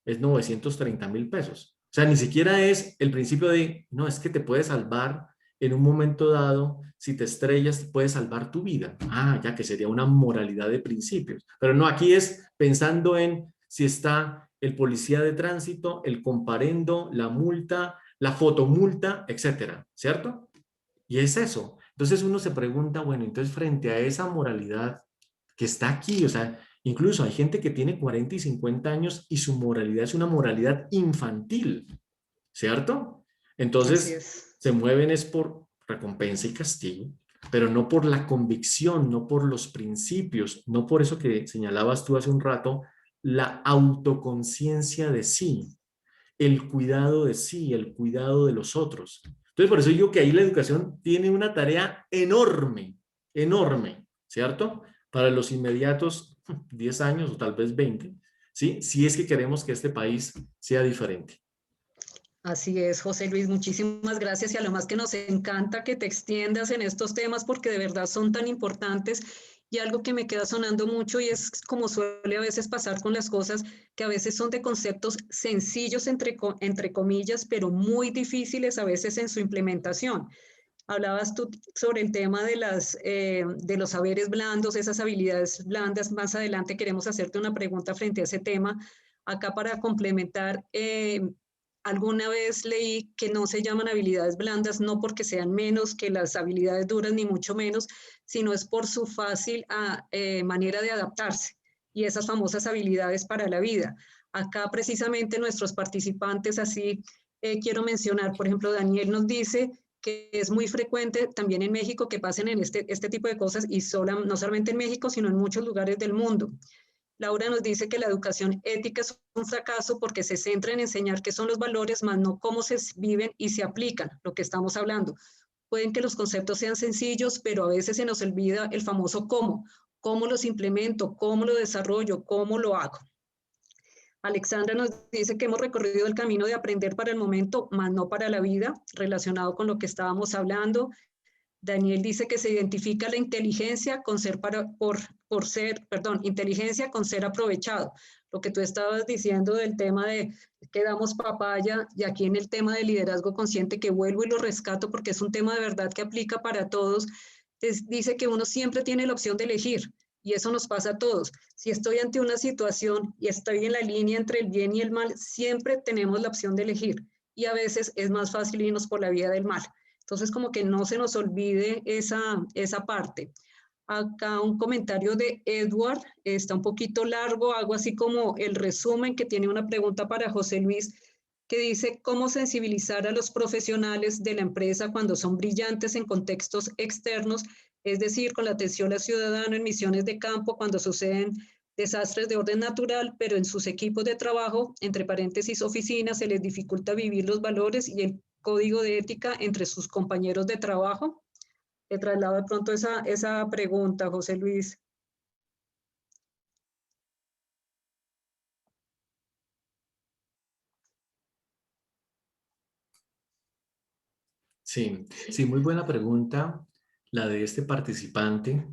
es 930,000 pesos. O sea, ni siquiera es el principio de, no, es que te puede salvar en un momento dado, si te estrellas, puede salvar tu vida. Ah, ya que sería una moralidad de principios. Pero no, aquí es pensando en si está el policía de tránsito, el comparendo, la multa, la fotomulta, etcétera, ¿cierto? Y es eso. Entonces uno se pregunta, bueno, entonces frente a esa moralidad que está aquí, o sea, incluso hay gente que tiene 40 y 50 años y su moralidad es una moralidad infantil, ¿cierto? Así Entonces es. se mueven es por recompensa y castigo, pero no por la convicción, no por los principios, no por eso que señalabas tú hace un rato, la autoconciencia de sí, el cuidado de sí, el cuidado de los otros. Entonces, por eso digo que ahí la educación tiene una tarea enorme, enorme, ¿cierto? Para los inmediatos 10 años o tal vez 20, ¿sí? Si es que queremos que este país sea diferente. Así es, José Luis, muchísimas gracias y a lo más que nos encanta que te extiendas en estos temas porque de verdad son tan importantes y algo que me queda sonando mucho y es como suele a veces pasar con las cosas, que a veces son de conceptos sencillos entre comillas, pero muy difíciles a veces en su implementación. Hablabas tú sobre el tema de los saberes blandos, esas habilidades blandas. Más adelante queremos hacerte una pregunta frente a ese tema. Acá para complementar, alguna vez leí que no se llaman habilidades blandas, no porque sean menos que las habilidades duras, ni mucho menos, sino es por su fácil manera de adaptarse y esas famosas habilidades para la vida. Acá precisamente nuestros participantes, así quiero mencionar, por ejemplo, Daniel nos dice que es muy frecuente también en México que pasen en este tipo de cosas y no solamente en México, sino en muchos lugares del mundo. Laura nos dice que la educación ética es un fracaso porque se centra en enseñar qué son los valores, más no cómo se viven y se aplican, lo que estamos hablando. Pueden que los conceptos sean sencillos, pero a veces se nos olvida el famoso cómo los implemento, cómo lo desarrollo, cómo lo hago. Alexandra nos dice que hemos recorrido el camino de aprender para el momento, más no para la vida, relacionado con lo que estábamos hablando. Daniel dice que se identifica la inteligencia con inteligencia con ser aprovechado. Lo que tú estabas diciendo del tema de que damos papaya, y aquí en el tema de liderazgo consciente, que vuelvo y lo rescato porque es un tema de verdad que aplica para todos, dice que uno siempre tiene la opción de elegir. Y eso nos pasa a todos. Si estoy ante una situación y estoy en la línea entre el bien y el mal, siempre tenemos la opción de elegir. Y a veces es más fácil irnos por la vía del mal. Entonces, como que no se nos olvide esa parte. Acá un comentario de Edward, está un poquito largo, hago así como el resumen, que tiene una pregunta para José Luis, que dice, ¿cómo sensibilizar a los profesionales de la empresa cuando son brillantes en contextos externos, es decir, con la atención al ciudadano en misiones de campo, cuando suceden desastres de orden natural, pero en sus equipos de trabajo, entre paréntesis oficinas, se les dificulta vivir los valores y el código de ética entre sus compañeros de trabajo? Te traslado de pronto esa pregunta, José Luis. Sí, sí, muy buena pregunta la de este participante,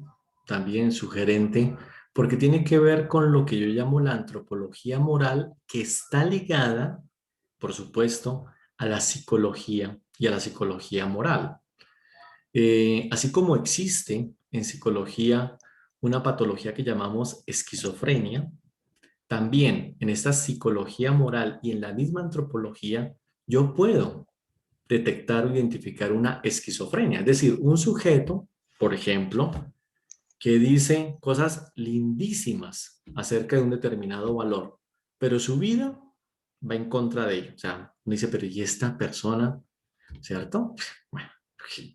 también sugerente, porque tiene que ver con lo que yo llamo la antropología moral, que está ligada, por supuesto, a la psicología y a la psicología moral. Así como existe en psicología una patología que llamamos esquizofrenia, también en esta psicología moral y en la misma antropología, yo puedo detectar o identificar una esquizofrenia. Es decir, un sujeto, por ejemplo, que dice cosas lindísimas acerca de un determinado valor, pero su vida va en contra de ello. O sea, uno dice, pero ¿y esta persona? ¿Cierto? Bueno,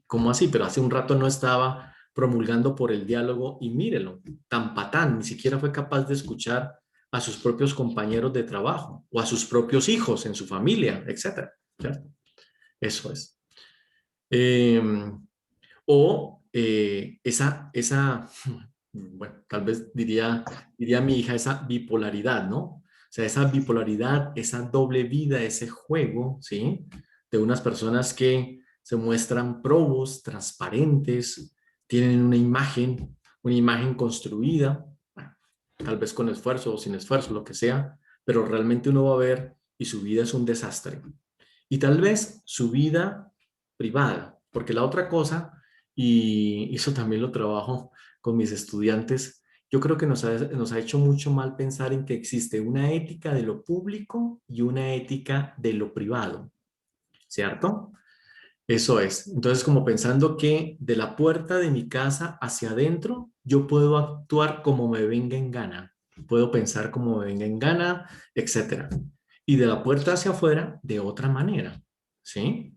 ¿cómo así? Pero hace un rato no estaba promulgando por el diálogo y mírelo, tan patán, ni siquiera fue capaz de escuchar a sus propios compañeros de trabajo o a sus propios hijos en su familia, etcétera. ¿Cierto? Eso es. Eh, bueno, tal vez diría mi hija, esa bipolaridad, ¿no? O sea, esa bipolaridad, esa doble vida, ese juego, ¿sí? De unas personas que se muestran probos, transparentes, tienen una imagen construida, bueno, tal vez con esfuerzo o sin esfuerzo, lo que sea, pero realmente uno va a ver y su vida es un desastre. Y tal vez su vida privada, porque la otra cosa, y eso también lo trabajo con mis estudiantes, yo creo que nos ha hecho mucho mal pensar en que existe una ética de lo público y una ética de lo privado, ¿cierto? Eso es. Entonces, como pensando que de la puerta de mi casa hacia adentro, yo puedo actuar como me venga en gana, puedo pensar como me venga en gana, etcétera. Y de la puerta hacia afuera, de otra manera, ¿sí?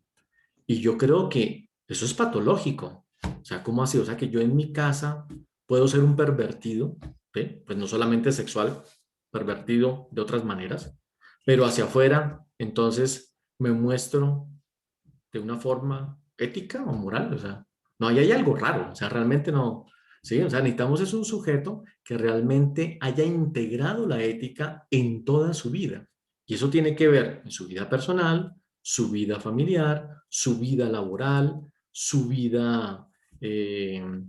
Y yo creo que eso es patológico. O sea, ¿cómo así? O sea, que yo en mi casa puedo ser un pervertido, ¿sí? Pues no solamente sexual, pervertido de otras maneras, pero hacia afuera, entonces me muestro de una forma ética o moral. O sea, no, ahí hay algo raro. O sea, realmente no. Sí, o sea, necesitamos es un sujeto que realmente haya integrado la ética en toda su vida. Y eso tiene que ver en su vida personal, su vida familiar, su vida laboral, su vida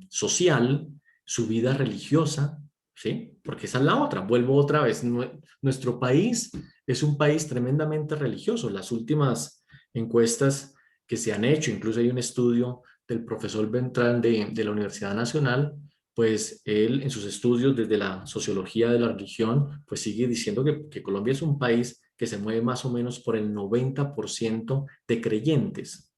social, su vida religiosa, ¿sí? Porque esa es la otra. Vuelvo otra vez. Nuestro país es un país tremendamente religioso. Las últimas encuestas que se han hecho, incluso hay un estudio del profesor Beltrán de la Universidad Nacional, pues él en sus estudios desde la sociología de la religión, pues sigue diciendo que Colombia es un país que se mueve más o menos por el 90% de creyentes,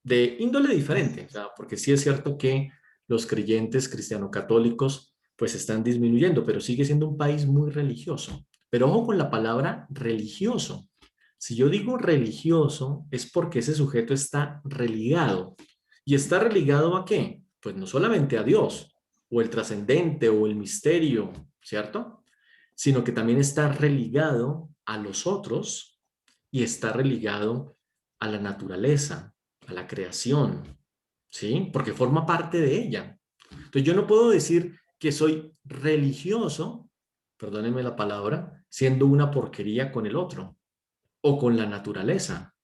de índole diferente, o sea, porque sí es cierto que los creyentes cristiano-católicos pues están disminuyendo, pero sigue siendo un país muy religioso. Pero ojo con la palabra religioso. Si yo digo religioso, es porque ese sujeto está religado. ¿Y está religado a qué? Pues no solamente a Dios, o el trascendente, o el misterio, ¿cierto? Sino que también está religado a los otros y está religado a la naturaleza, a la creación, ¿sí? Porque forma parte de ella. Entonces yo no puedo decir que soy religioso, perdónenme la palabra, siendo una porquería con el otro o con la naturaleza,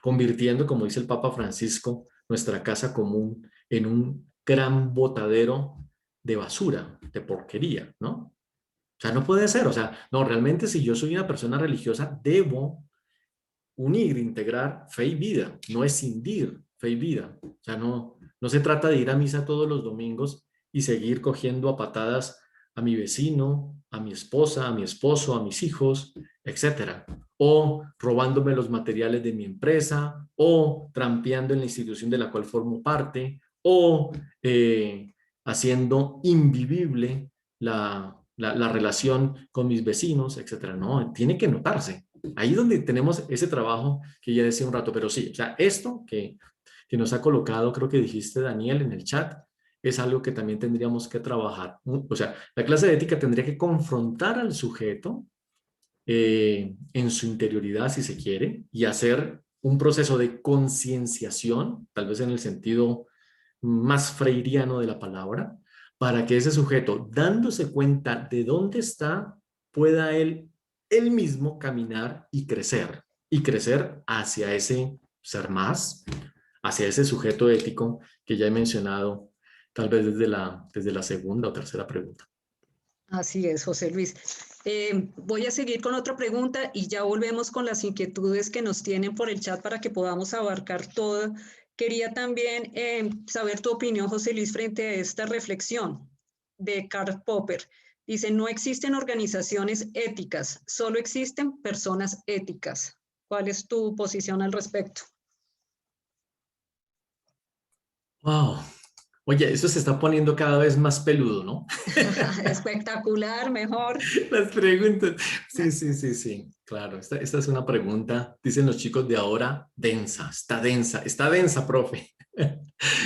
convirtiendo, como dice el Papa Francisco, nuestra casa común en un gran botadero de basura, de porquería, ¿no? O sea, no puede ser, o sea, no, realmente si yo soy una persona religiosa, debo unir, integrar fe y vida, no escindir fe y vida. O sea, no se trata de ir a misa todos los domingos y seguir cogiendo a patadas a mi vecino, a mi esposa, a mi esposo, a mis hijos, etcétera. O robándome los materiales de mi empresa, o trampeando en la institución de la cual formo parte, o haciendo invivible la relación con mis vecinos, etcétera. No, tiene que notarse. Ahí es donde tenemos ese trabajo que ya decía un rato, pero sí, o sea, esto que nos ha colocado, creo que dijiste, Daniel, en el chat, es algo que también tendríamos que trabajar. O sea, la clase de ética tendría que confrontar al sujeto en su interioridad, si se quiere, y hacer un proceso de concienciación, tal vez en el sentido más freiriano de la palabra, para que ese sujeto, dándose cuenta de dónde está, pueda él mismo caminar y crecer hacia ese ser más, hacia ese sujeto ético que ya he mencionado, tal vez desde la segunda o tercera pregunta. Así es, José Luis. Voy a seguir con otra pregunta y ya volvemos con las inquietudes que nos tienen por el chat para que podamos abarcar todo. Quería también saber tu opinión, José Luis, frente a esta reflexión de Karl Popper. Dice, no existen organizaciones éticas, solo existen personas éticas. ¿Cuál es tu posición al respecto? Wow. Oye, eso se está poniendo cada vez más peludo, ¿no? Espectacular, mejor. Las preguntas. Sí, sí, sí, sí. Claro, esta es una pregunta, dicen los chicos de ahora, está densa, profe.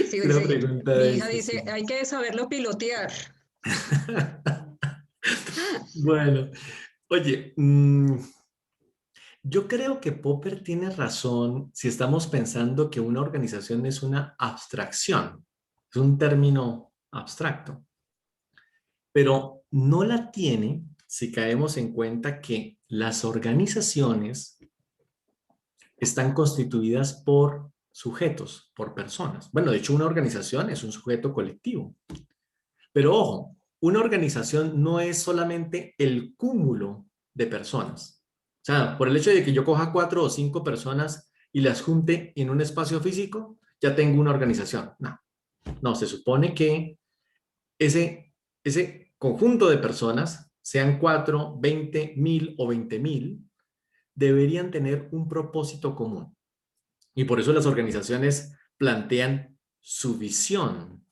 Sí, Una dice, pregunta mi hija densa, dice, sí. hay que saberlo pilotear. Bueno, oye, yo creo que Popper tiene razón si estamos pensando que una organización es una abstracción, es un término abstracto, pero no la tiene si caemos en cuenta que las organizaciones están constituidas por sujetos, por personas. Bueno, de hecho, una organización es un sujeto colectivo. Pero ojo, una organización no es solamente el cúmulo de personas. O sea, por el hecho de que yo coja 4 o 5 personas y las junte en un espacio físico, ya tengo una organización. No, no, se supone que ese conjunto de personas, sean 4, 20, 1000 o 20,000, deberían tener un propósito común. Y por eso las organizaciones plantean su visión,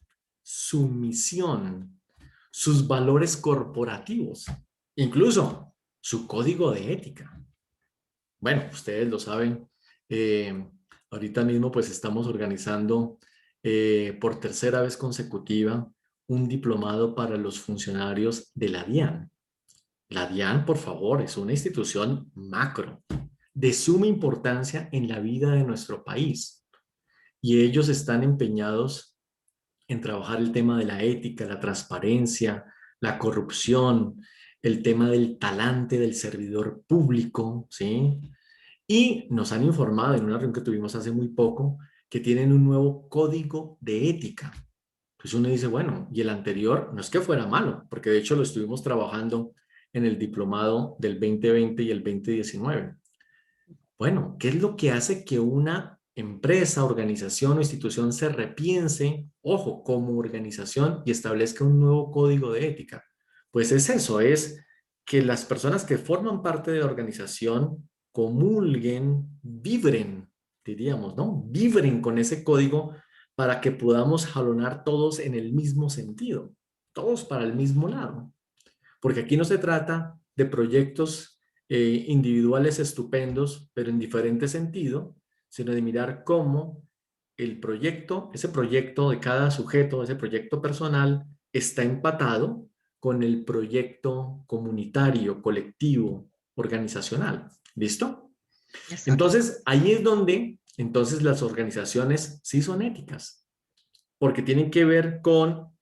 su misión, sus valores corporativos, incluso su código de ética. Bueno, ustedes lo saben, ahorita mismo pues estamos organizando por tercera vez consecutiva un diplomado para los funcionarios de la DIAN. La DIAN, por favor, es una institución macro de suma importancia en la vida de nuestro país y ellos están empeñados en trabajar el tema de la ética, la transparencia, la corrupción, el tema del talante del servidor público, ¿sí? Y nos han informado en una reunión que tuvimos hace muy poco que tienen un nuevo código de ética. Pues uno dice, bueno, y el anterior no es que fuera malo, porque de hecho lo estuvimos trabajando en el diplomado del 2020 y el 2019. Bueno, ¿qué es lo que hace que una empresa, organización o institución se repiense, ojo, como organización y establezca un nuevo código de ética? Pues es eso, es que las personas que forman parte de la organización comulguen, vibren, diríamos, ¿no? Vibren con ese código para que podamos jalonar todos en el mismo sentido, todos para el mismo lado. Porque aquí no se trata de proyectos individuales estupendos, pero en diferente sentido, sino de mirar cómo el proyecto, ese proyecto de cada sujeto, ese proyecto personal, está empatado con el proyecto comunitario, colectivo, organizacional. ¿Listo? Exacto. Entonces, ahí es donde entonces las organizaciones sí son éticas, porque tienen que ver con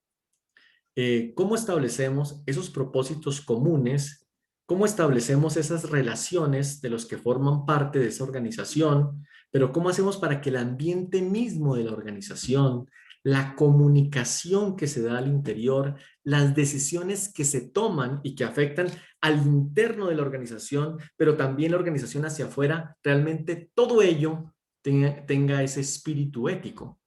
cómo establecemos esos propósitos comunes, cómo establecemos esas relaciones de los que forman parte de esa organización, pero cómo hacemos para que el ambiente mismo de la organización, la comunicación que se da al interior, las decisiones que se toman y que afectan al interno de la organización, pero también la organización hacia afuera, realmente todo ello tenga ese espíritu ético.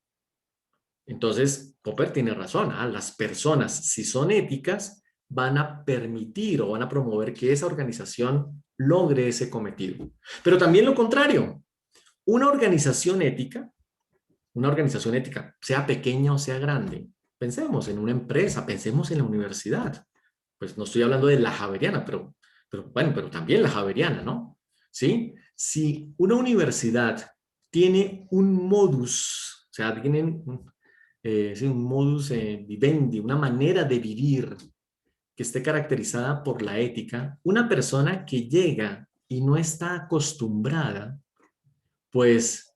Entonces, Popper tiene razón, las personas, si son éticas, van a permitir o van a promover que esa organización logre ese cometido. Pero también lo contrario, una una organización ética, sea pequeña o sea grande, pensemos en una empresa, pensemos en la universidad. Pues no estoy hablando de la Javeriana, pero bueno, pero también la Javeriana, ¿no? ¿Sí? Si una universidad tiene un modus, o sea, tienen sí, un modus vivendi, una manera de vivir que esté caracterizada por la ética, una persona que llega y no está acostumbrada, pues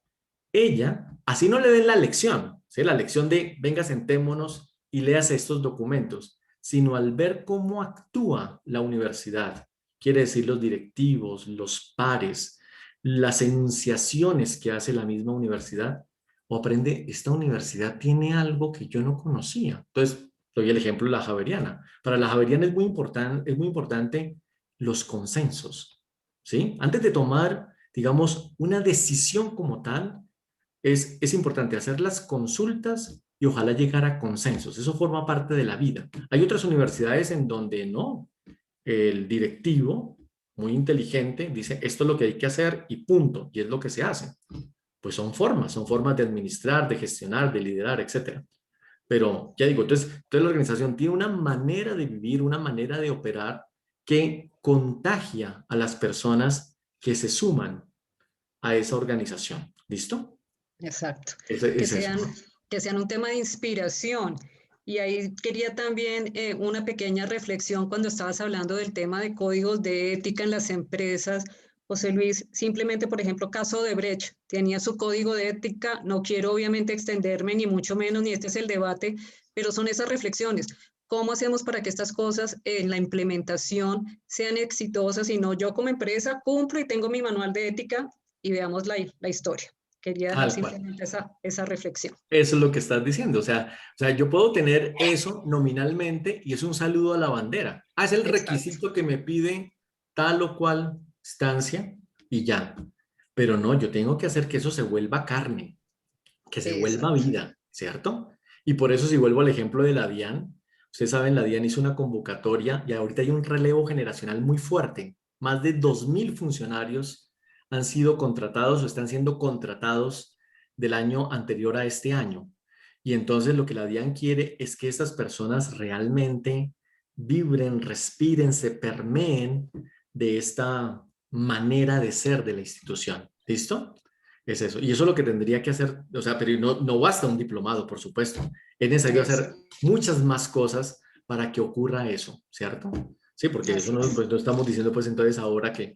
ella, así no le den la lección, ¿sí? La lección de venga, sentémonos y leas estos documentos, sino al ver cómo actúa la universidad, quiere decir los directivos, los pares, las enunciaciones que hace la misma universidad, o aprende, esta universidad tiene algo que yo no conocía. Entonces, doy el ejemplo de la Javeriana. Para la Javeriana es muy importante los consensos, ¿sí? Antes de tomar, digamos, una decisión como tal, es importante hacer las consultas y ojalá llegar a consensos. Eso forma parte de la vida. Hay otras universidades en donde no. El directivo, muy inteligente, dice, esto es lo que hay que hacer y punto, y es lo que se hace. Pues son formas de administrar, de gestionar, de liderar, etcétera. Pero ya digo, entonces la organización tiene una manera de vivir, una manera de operar que contagia a las personas que se suman a esa organización. ¿Listo? Exacto. Que Es eso. sean, que sean un tema de inspiración. Y ahí quería también una pequeña reflexión cuando estabas hablando del tema de códigos de ética en las empresas. José Luis, simplemente, por ejemplo, caso de Brecht, tenía su código de ética, no quiero obviamente extenderme, ni mucho menos, ni este es el debate, pero son esas reflexiones. ¿Cómo hacemos para que estas cosas en la implementación sean exitosas? Y no, yo como empresa cumplo y tengo mi manual de ética y veamos la historia. Quería dejar Tal cual. simplemente esa reflexión. Eso es lo que estás diciendo. O sea, yo puedo tener eso nominalmente y es un saludo a la bandera. Ah, es el Exacto. requisito que me pide tal o cual instancia y ya. Pero no, yo tengo que hacer que eso se vuelva carne, que se vuelva Exacto. vida, ¿cierto? Y por eso si vuelvo al ejemplo de la DIAN, ustedes saben, la DIAN hizo una convocatoria y ahorita hay un relevo generacional muy fuerte. Más de 2.000 funcionarios han sido contratados o están siendo contratados del año anterior a este año. Y entonces lo que la DIAN quiere es que estas personas realmente vibren, respiren, se permeen de esta manera de ser de la institución. ¿Listo? Es eso. Y eso es lo que tendría que hacer, o sea, pero no basta un diplomado, por supuesto. Es necesario Eso. hacer muchas más cosas para que ocurra eso, ¿cierto? Sí, porque eso Así no, es. pues, no estamos diciendo pues entonces ahora que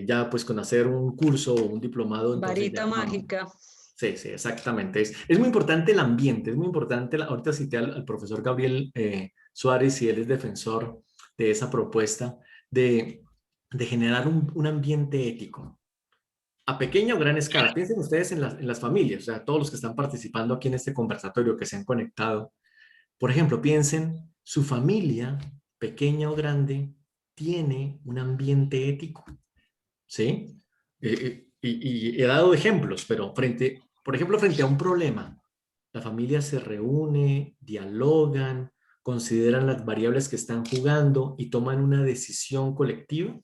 ya pues con hacer un curso o un diplomado, entonces Varita ya no. mágica. Sí, sí, exactamente. Es muy importante el ambiente, es muy importante, ahorita cité al profesor Gabriel Suárez y él es defensor de esa propuesta de generar un ambiente ético a pequeña o gran escala. Piensen ustedes en las familias, o sea, todos los que están participando aquí en este conversatorio, que se han conectado. Por ejemplo, piensen, su familia, pequeña o grande, tiene un ambiente ético, ¿sí? Y he dado ejemplos, pero por ejemplo, frente a un problema, la familia se reúne, dialogan, consideran las variables que están jugando y toman una decisión colectiva,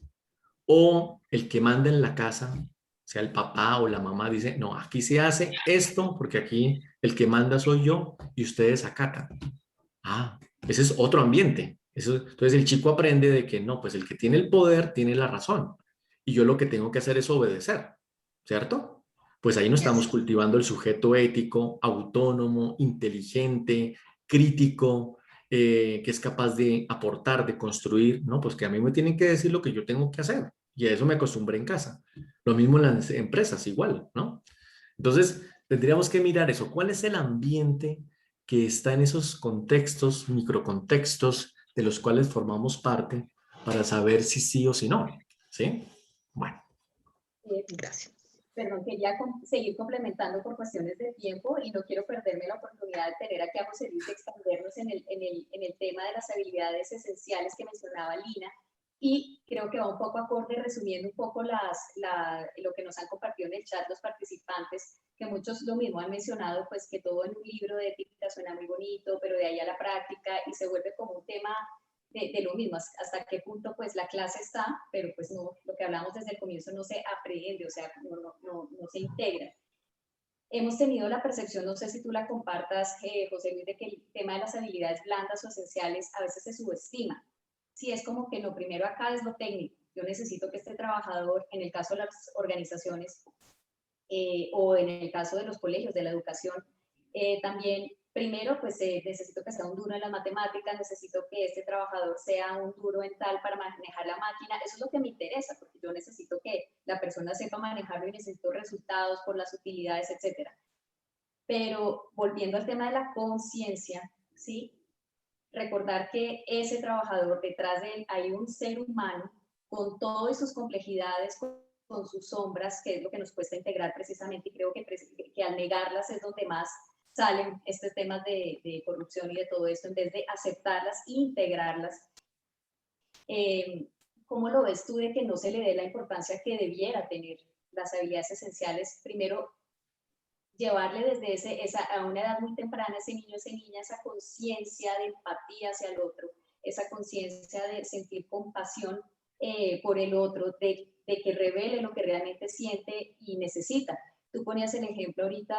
o el que manda en la casa, sea el papá o la mamá, dice, no, aquí se hace esto porque aquí el que manda soy yo y ustedes acatan. Ah, ese es otro ambiente. Entonces el chico aprende de que no, pues el que tiene el poder tiene la razón y yo lo que tengo que hacer es obedecer, ¿cierto? Pues ahí no estamos Eso. cultivando el sujeto ético, autónomo, inteligente, crítico, que es capaz de aportar, de construir, ¿no? Pues que a mí me tienen que decir lo que yo tengo que hacer y a eso me acostumbré en casa. Lo mismo en las empresas, igual, ¿no? Entonces, tendríamos que mirar eso. ¿Cuál es el ambiente que está en esos contextos, microcontextos de los cuales formamos parte para saber si sí o si no? ¿Sí? Bueno. Gracias. Perdón, quería seguir complementando por cuestiones de tiempo y no quiero perderme la oportunidad de tener aquí a José Luis y expandernos en el tema de las habilidades esenciales que mencionaba Lina. Y creo que va un poco acorde, resumiendo un poco lo que nos han compartido en el chat los participantes, que muchos lo mismo han mencionado, pues que todo en un libro de ética suena muy bonito, pero de ahí a la práctica y se vuelve como un tema de lo mismo, hasta qué punto pues la clase está, pero pues no, lo que hablamos desde el comienzo no se aprende, o sea, no se integra. Hemos tenido la percepción, no sé si tú la compartas, José Luis, de que el tema de las habilidades blandas o esenciales a veces se subestima. Sí, es como que lo primero acá es lo técnico. Yo necesito que este trabajador, en el caso de las organizaciones o en el caso de los colegios, de la educación, también primero, pues necesito que sea un duro en las matemáticas, necesito que este trabajador sea un duro en tal para manejar la máquina. Eso es lo que me interesa, porque yo necesito que la persona sepa manejarlo y necesito resultados por las utilidades, etc. Pero volviendo al tema de la conciencia, ¿sí? Recordar que ese trabajador, detrás de él hay un ser humano con todas sus complejidades, con sus sombras, que es lo que nos cuesta integrar precisamente, y creo que al negarlas es donde más salen estos temas de corrupción y de todo esto, en vez de aceptarlas e integrarlas. ¿Cómo lo ves tú de que no se le dé la importancia que debiera tener las habilidades esenciales? Primero, llevarle desde a una edad muy temprana a ese niño, a esa niña, esa conciencia de empatía hacia el otro, esa conciencia de sentir compasión por el otro, de que revele lo que realmente siente y necesita. Tú ponías el ejemplo ahorita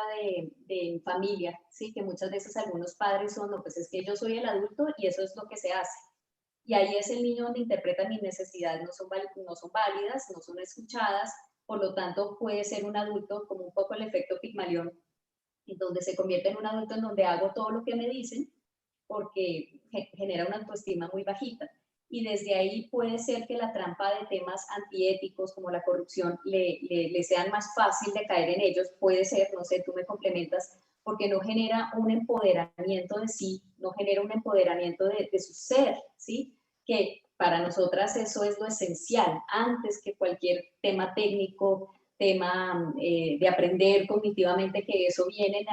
de familia, ¿sí? Que muchas veces algunos padres son, no, pues es que yo soy el adulto y eso es lo que se hace. Y ahí es el niño donde interpreta mis necesidades, no son válidas, no son escuchadas, por lo tanto puede ser un adulto como un poco el efecto Pigmalión, en donde se convierte en un adulto en donde hago todo lo que me dicen, porque genera una autoestima muy bajita. Y desde ahí puede ser que la trampa de temas antiéticos como la corrupción le sean más fácil de caer en ellos. Puede ser, no sé, tú me complementas, porque no genera un empoderamiento de sí, no genera un empoderamiento de su ser, ¿sí? Que para nosotras eso es lo esencial, antes que cualquier tema técnico, tema de aprender cognitivamente, que eso viene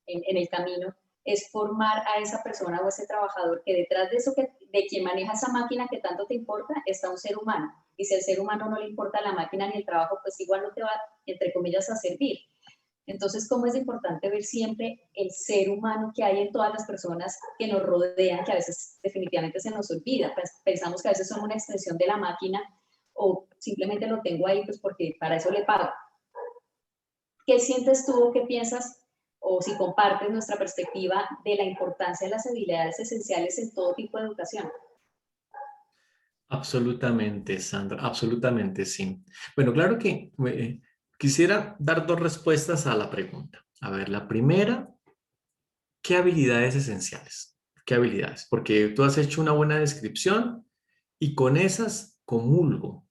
en el camino, es formar a esa persona o ese trabajador que detrás de eso, de quien maneja esa máquina que tanto te importa, está un ser humano. Y si al ser humano no le importa la máquina ni el trabajo, pues igual no te va, entre comillas, a servir. Entonces, ¿cómo es importante ver siempre el ser humano que hay en todas las personas que nos rodean, que a veces definitivamente se nos olvida? Pues pensamos que a veces son una extensión de la máquina o simplemente lo tengo ahí pues porque para eso le pago. ¿Qué sientes tú o qué piensas, o si compartes nuestra perspectiva de la importancia de las habilidades esenciales en todo tipo de educación? Absolutamente, Sandra, absolutamente sí. Bueno, claro que quisiera dar dos respuestas a la pregunta. A ver, la primera, ¿qué habilidades esenciales? ¿Qué habilidades? Porque tú has hecho una buena descripción y con esas comulgo.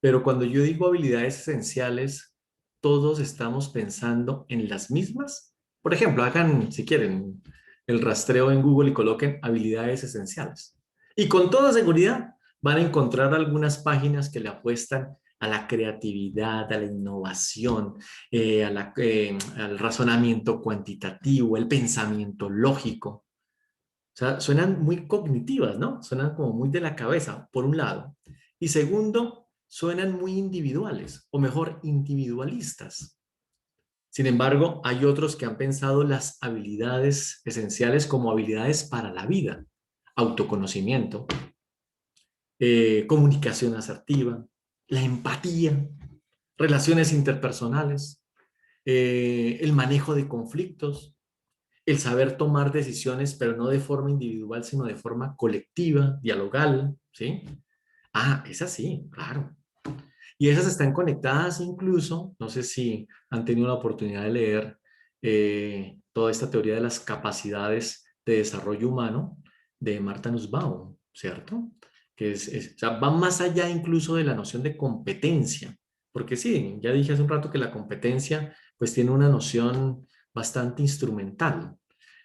Pero cuando yo digo habilidades esenciales, todos estamos pensando en las mismas. Por ejemplo, hagan, si quieren, el rastreo en Google y coloquen habilidades esenciales. Y con toda seguridad van a encontrar algunas páginas que le apuestan a la creatividad, a la innovación, al razonamiento cuantitativo, el pensamiento lógico. O sea, suenan muy cognitivas, ¿no? Suenan como muy de la cabeza, por un lado. Y segundo, suenan muy individuales, o mejor, individualistas. Sin embargo, hay otros que han pensado las habilidades esenciales como habilidades para la vida. Autoconocimiento, comunicación asertiva, la empatía, relaciones interpersonales, el manejo de conflictos, el saber tomar decisiones, pero no de forma individual, sino de forma colectiva, dialogal, ¿sí? Ah, es así, claro. Y esas están conectadas incluso, no sé si han tenido la oportunidad de leer toda esta teoría de las capacidades de desarrollo humano de Martha Nussbaum, ¿cierto? Que o sea, va más allá incluso de la noción de competencia, porque sí, ya dije hace un rato que la competencia pues tiene una noción bastante instrumental,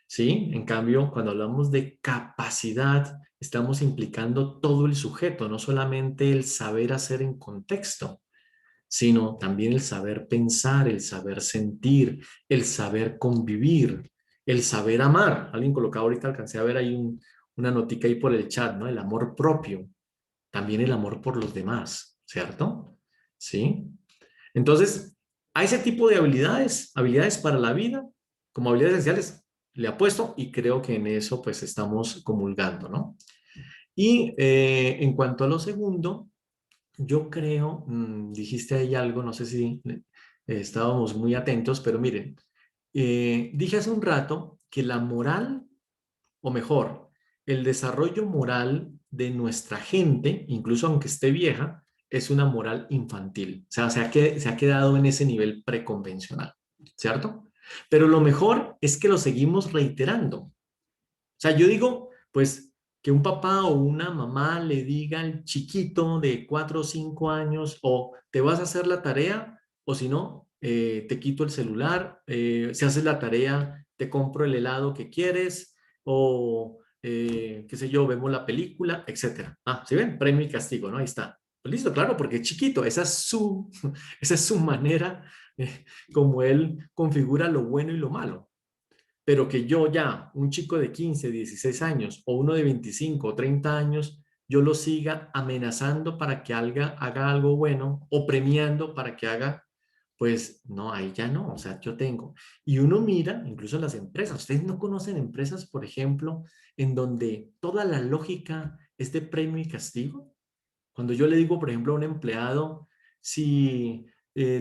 ¿sí? En cambio, cuando hablamos de capacidad, estamos implicando todo el sujeto, no solamente el saber hacer en contexto, sino también el saber pensar, el saber sentir, el saber convivir, el saber amar. Alguien colocaba ahorita, alcancé a ver ahí una notica ahí por el chat, ¿no? El amor propio, también el amor por los demás, ¿cierto? ¿Sí? Entonces, a ese tipo de habilidades, habilidades para la vida, como habilidades esenciales, le apuesto y creo que en eso pues estamos comulgando, ¿no? Y en cuanto a lo segundo, yo creo, dijiste ahí algo, no sé si estábamos muy atentos, pero miren, dije hace un rato que la moral, o mejor, el desarrollo moral de nuestra gente, incluso aunque esté vieja, es una moral infantil. O sea, se ha quedado en ese nivel preconvencional, ¿cierto? Pero lo mejor es que lo seguimos reiterando. O sea, yo digo, pues, que un papá o una mamá le diga al chiquito de 4 o 5 años, o te vas a hacer la tarea, o si no, te quito el celular, si haces la tarea, te compro el helado que quieres, o qué sé yo, vemos la película, etcétera. Ah, ¿sí ven? Premio y castigo, ¿no? Ahí está. Pues listo, claro, porque es chiquito, esa es su manera como él configura lo bueno y lo malo. Pero que yo ya, un chico de 15, 16 años o uno de 25 o 30 años, yo lo siga amenazando para que haga algo bueno o premiando para que haga, Pues no, ahí ya no, o sea, yo tengo. Y uno mira, incluso las empresas, ustedes no conocen empresas, por ejemplo, en donde toda la lógica es de premio y castigo. Cuando yo le digo, por ejemplo, a un empleado, si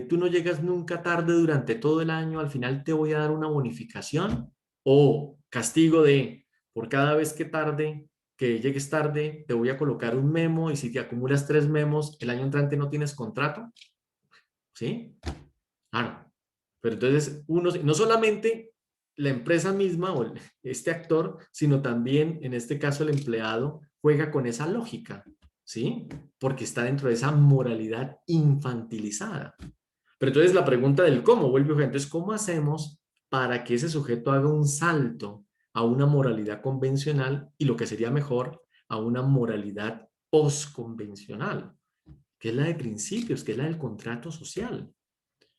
tú no llegas nunca tarde durante todo el año, al final te voy a dar una bonificación o castigo de, por cada vez que llegues tarde, te voy a colocar un memo y si te acumulas 3 memos, el año entrante no tienes contrato, ¿sí? Claro. Pero entonces, uno, no solamente la empresa misma o este actor, sino también, en este caso, el empleado juega con esa lógica, ¿sí? Porque está dentro de esa moralidad infantilizada. Pero entonces la pregunta del cómo vuelve, entonces, ¿cómo hacemos para que ese sujeto haga un salto a una moralidad convencional y lo que sería mejor, a una moralidad postconvencional, que es la de principios, que es la del contrato social?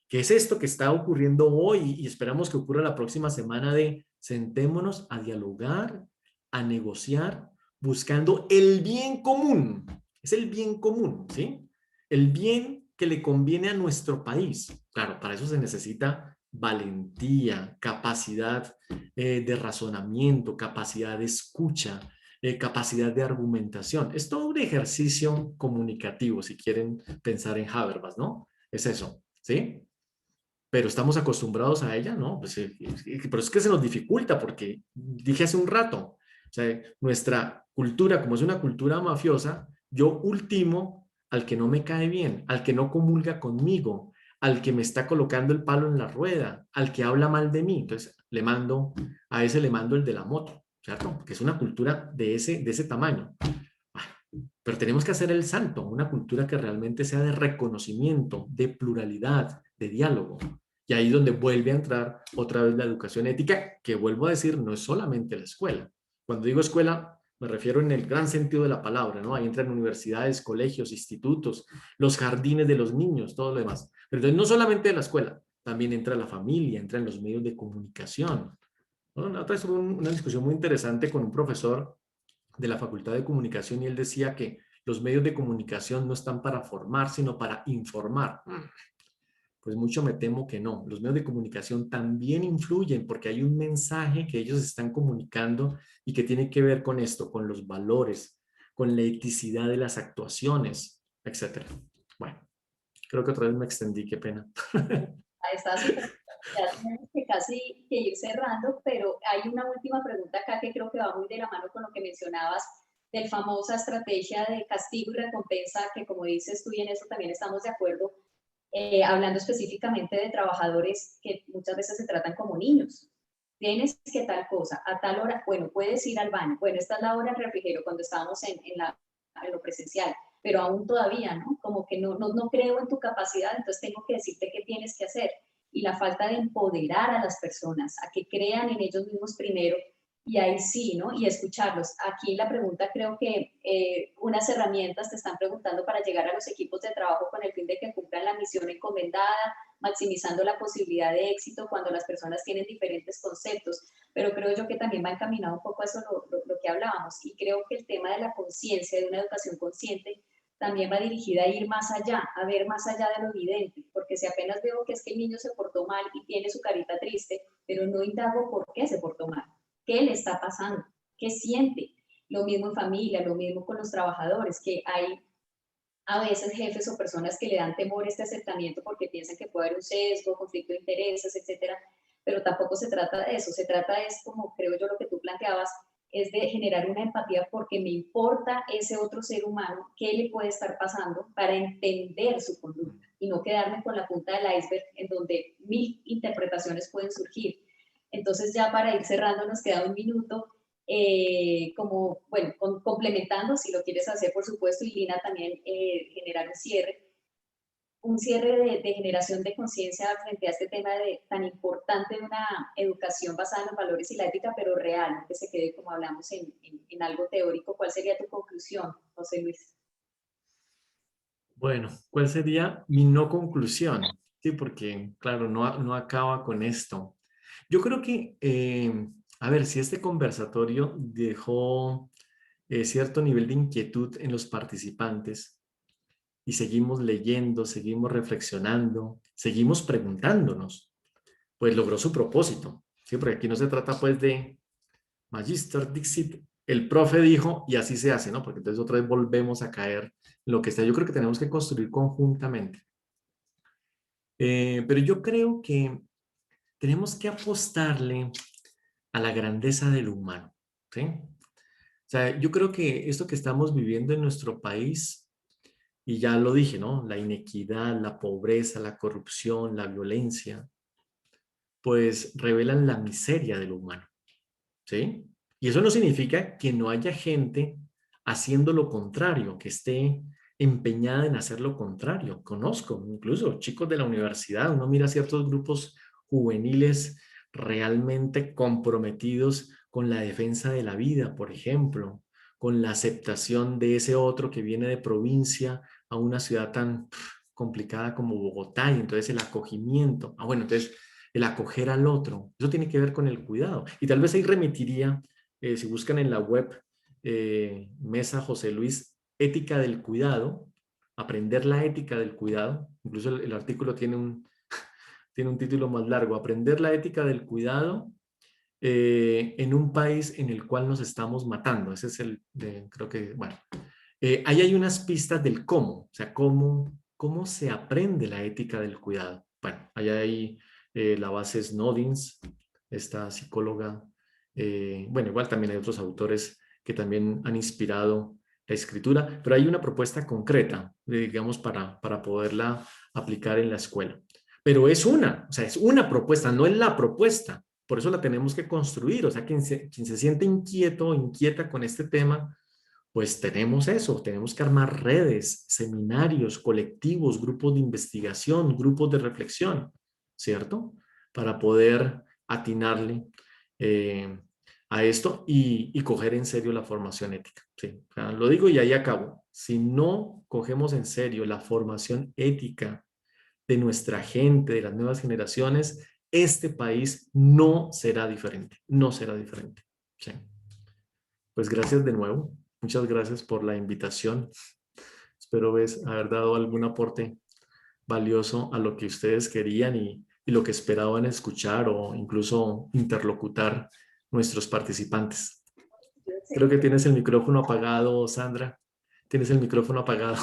¿Qué es esto que está ocurriendo hoy y esperamos que ocurra la próxima semana de sentémonos a dialogar, a negociar, buscando el bien común? Es el bien común, ¿sí? El bien que le conviene a nuestro país. Claro, para eso se necesita valentía, capacidad de razonamiento, capacidad de escucha, capacidad de argumentación. Es todo un ejercicio comunicativo, si quieren pensar en Habermas, ¿no? Es eso, ¿sí? Pero estamos acostumbrados a ella, ¿no? Pues, pero es que se nos dificulta porque dije hace un rato, o sea, nuestra cultura, como es una cultura mafiosa, yo ultimo al que no me cae bien, al que no comulga conmigo, al que me está colocando el palo en la rueda, al que habla mal de mí. Entonces, a ese le mando el de la moto, ¿cierto? Que es una cultura de ese tamaño. Pero tenemos que hacer el salto, una cultura que realmente sea de reconocimiento, de pluralidad, de diálogo. Y ahí es donde vuelve a entrar otra vez la educación ética, que vuelvo a decir, no es solamente la escuela. Cuando digo escuela, me refiero en el gran sentido de la palabra, ¿no? Ahí entran universidades, colegios, institutos, los jardines de los niños, todo lo demás. Pero entonces no solamente la escuela, también entra la familia, entran los medios de comunicación. ¿No? Otra vez hubo una discusión muy interesante con un profesor de la Facultad de Comunicación y él decía que los medios de comunicación no están para formar, sino para informar. Pues mucho me temo que no. Los medios de comunicación también influyen porque hay un mensaje que ellos están comunicando y que tiene que ver con esto, con los valores, con la eticidad de las actuaciones, etcétera. Bueno, creo que otra vez me extendí, qué pena. Está súper. Ya tenemos que casi que ir cerrando, pero hay una última pregunta acá que creo que va muy de la mano con lo que mencionabas de famosa estrategia de castigo y recompensa, que como dices tú y en eso también estamos de acuerdo, hablando específicamente de trabajadores que muchas veces se tratan como niños. Tienes que tal cosa, a tal hora, bueno, puedes ir al baño, bueno, esta es la hora del refrigerio cuando estábamos en lo presencial, pero aún todavía, ¿no? Como que no creo en tu capacidad, entonces tengo que decirte qué tienes que hacer. Y la falta de empoderar a las personas, a que crean en ellos mismos primero, y ahí sí, ¿no? Y escucharlos. Aquí la pregunta creo que unas herramientas te están preguntando para llegar a los equipos de trabajo con el fin de que cumplan la misión encomendada, maximizando la posibilidad de éxito cuando las personas tienen diferentes conceptos, pero creo yo que también va encaminado un poco a eso lo que hablábamos, y creo que el tema de la conciencia, de una educación consciente, también va dirigida a ir más allá, a ver más allá de lo evidente, porque si apenas veo que es que el niño se portó mal y tiene su carita triste, pero no indago por qué se portó mal, qué le está pasando, qué siente. Lo mismo en familia, lo mismo con los trabajadores, que hay a veces jefes o personas que le dan temor a este acercamiento porque piensan que puede haber un sesgo, conflicto de intereses, etcétera, pero tampoco se trata de eso, se trata es, como creo yo lo que tú planteabas, es de generar una empatía porque me importa ese otro ser humano, qué le puede estar pasando para entender su conducta y no quedarme con la punta del iceberg en donde mil interpretaciones pueden surgir. Entonces ya para ir cerrando nos queda un minuto, como, bueno, complementando, si lo quieres hacer, por supuesto, y Lina también generar un cierre de generación de conciencia frente a este tema tan importante de una educación basada en los valores y la ética, pero real, no que se quede, como hablamos, en algo teórico. ¿Cuál sería tu conclusión, José Luis? Bueno, ¿cuál sería mi no conclusión? Sí, porque, claro, no acaba con esto. Yo creo que, a ver, si este conversatorio dejó cierto nivel de inquietud en los participantes, y seguimos leyendo, seguimos reflexionando, seguimos preguntándonos, pues logró su propósito, ¿sí? Porque aquí no se trata pues de Magister Dixit, el profe dijo y así se hace, ¿no? Porque entonces otra vez volvemos a caer en lo que está. Yo creo que tenemos que construir conjuntamente. Pero yo creo que tenemos que apostarle a la grandeza del humano, ¿sí? O sea, yo creo que esto que estamos viviendo en nuestro país, y ya lo dije, ¿no? La inequidad, la pobreza, la corrupción, la violencia, pues revelan la miseria del humano, ¿sí? Y eso no significa que no haya gente haciendo lo contrario, que esté empeñada en hacer lo contrario. Conozco incluso chicos de la universidad, uno mira ciertos grupos juveniles realmente comprometidos con la defensa de la vida, por ejemplo, con la aceptación de ese otro que viene de provincia a una ciudad tan complicada como Bogotá, y entonces el acogimiento. Bueno, entonces el acoger al otro, eso tiene que ver con el cuidado. Y tal vez ahí remitiría, si buscan en la web, Mesa José Luis, ética del cuidado, aprender la ética del cuidado, incluso el artículo tiene un título más largo, aprender la ética del cuidado en un país en el cual nos estamos matando. Ese es creo que, bueno, ahí hay unas pistas del cómo, o sea, cómo se aprende la ética del cuidado. Bueno, ahí hay la base Snodins, esta psicóloga. Bueno, igual también hay otros autores que también han inspirado la escritura, pero hay una propuesta concreta, digamos, para poderla aplicar en la escuela. Pero es o sea, es una propuesta, no es la propuesta. Por eso la tenemos que construir. O sea, quien se siente inquieto o inquieta con este tema, pues tenemos eso, tenemos que armar redes, seminarios, colectivos, grupos de investigación, grupos de reflexión, ¿cierto? Para poder atinarle a esto y coger en serio la formación ética. Sí, o sea, lo digo y ahí acabo. Si no cogemos en serio la formación ética de nuestra gente, de las nuevas generaciones, este país no será diferente, no será diferente. Sí. Pues gracias de nuevo. Muchas gracias por la invitación. Espero haber dado algún aporte valioso a lo que ustedes querían y lo que esperaban escuchar o incluso interlocutar nuestros participantes. Creo que tienes el micrófono apagado, Sandra. Tienes el micrófono apagado.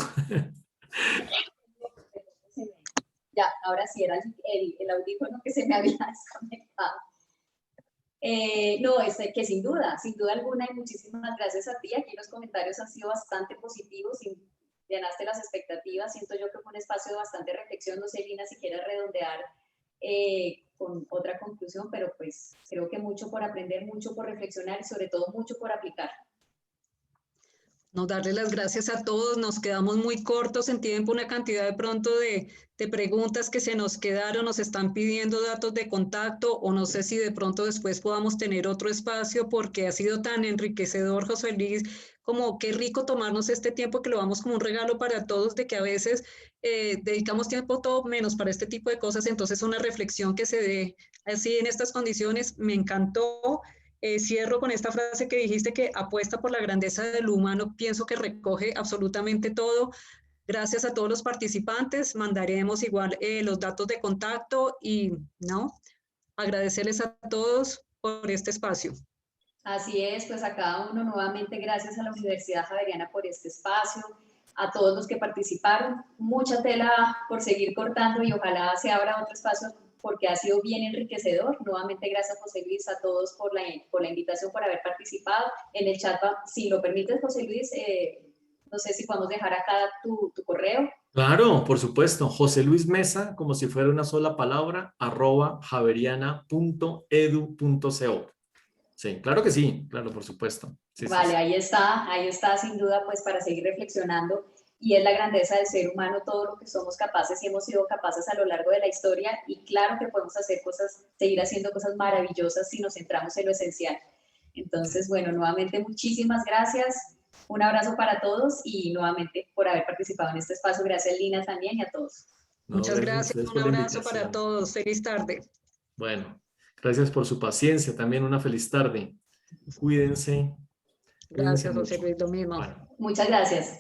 Ya, ahora sí era el audífono que se me había desconectado. No, que sin duda alguna, y muchísimas gracias a ti. Aquí los comentarios han sido bastante positivos y llenaste las expectativas. Siento yo que fue un espacio de bastante reflexión. No sé, Lina, si quieres redondear con otra conclusión, pero pues creo que mucho por aprender, mucho por reflexionar y sobre todo mucho por aplicar. No, darle las gracias a todos, nos quedamos muy cortos en tiempo, una cantidad de pronto de preguntas que se nos quedaron, nos están pidiendo datos de contacto o no sé si de pronto después podamos tener otro espacio porque ha sido tan enriquecedor, José Luis, como qué rico tomarnos este tiempo que lo damos como un regalo para todos, de que a veces dedicamos tiempo todo menos para este tipo de cosas, entonces una reflexión que se dé así en estas condiciones me encantó. Cierro con esta frase que dijiste, que apuesta por la grandeza del humano. Pienso que recoge absolutamente todo. Gracias a todos los participantes. Mandaremos igual los datos de contacto y agradecerles a todos por este espacio. Así es, pues a cada uno nuevamente gracias a la Universidad Javeriana por este espacio, a todos los que participaron. Mucha tela por seguir cortando y ojalá se abra otro espacio porque ha sido bien enriquecedor. Nuevamente gracias, José Luis, a todos por la invitación, por haber participado. En el chat, si lo permites, José Luis, no sé si podemos dejar acá tu correo. Claro, por supuesto. José Luis Mesa, como si fuera una sola palabra, @javeriana.edu.co. Sí, claro que sí, claro, por supuesto. Sí, vale, sí. ahí está sin duda, pues para seguir reflexionando. Y es la grandeza del ser humano, todo lo que somos capaces y hemos sido capaces a lo largo de la historia, y claro que podemos hacer cosas, seguir haciendo cosas maravillosas si nos centramos en lo esencial. Entonces, bueno, nuevamente muchísimas gracias, un abrazo para todos y nuevamente por haber participado en este espacio. Gracias, Lina, también, y a todos. No, muchas gracias, un abrazo para invitación. todos, feliz tarde. Bueno, gracias por su paciencia, también una feliz tarde. Cuídense. Gracias, Cuídense José mucho. Luis, lo mismo. Bueno. Muchas gracias.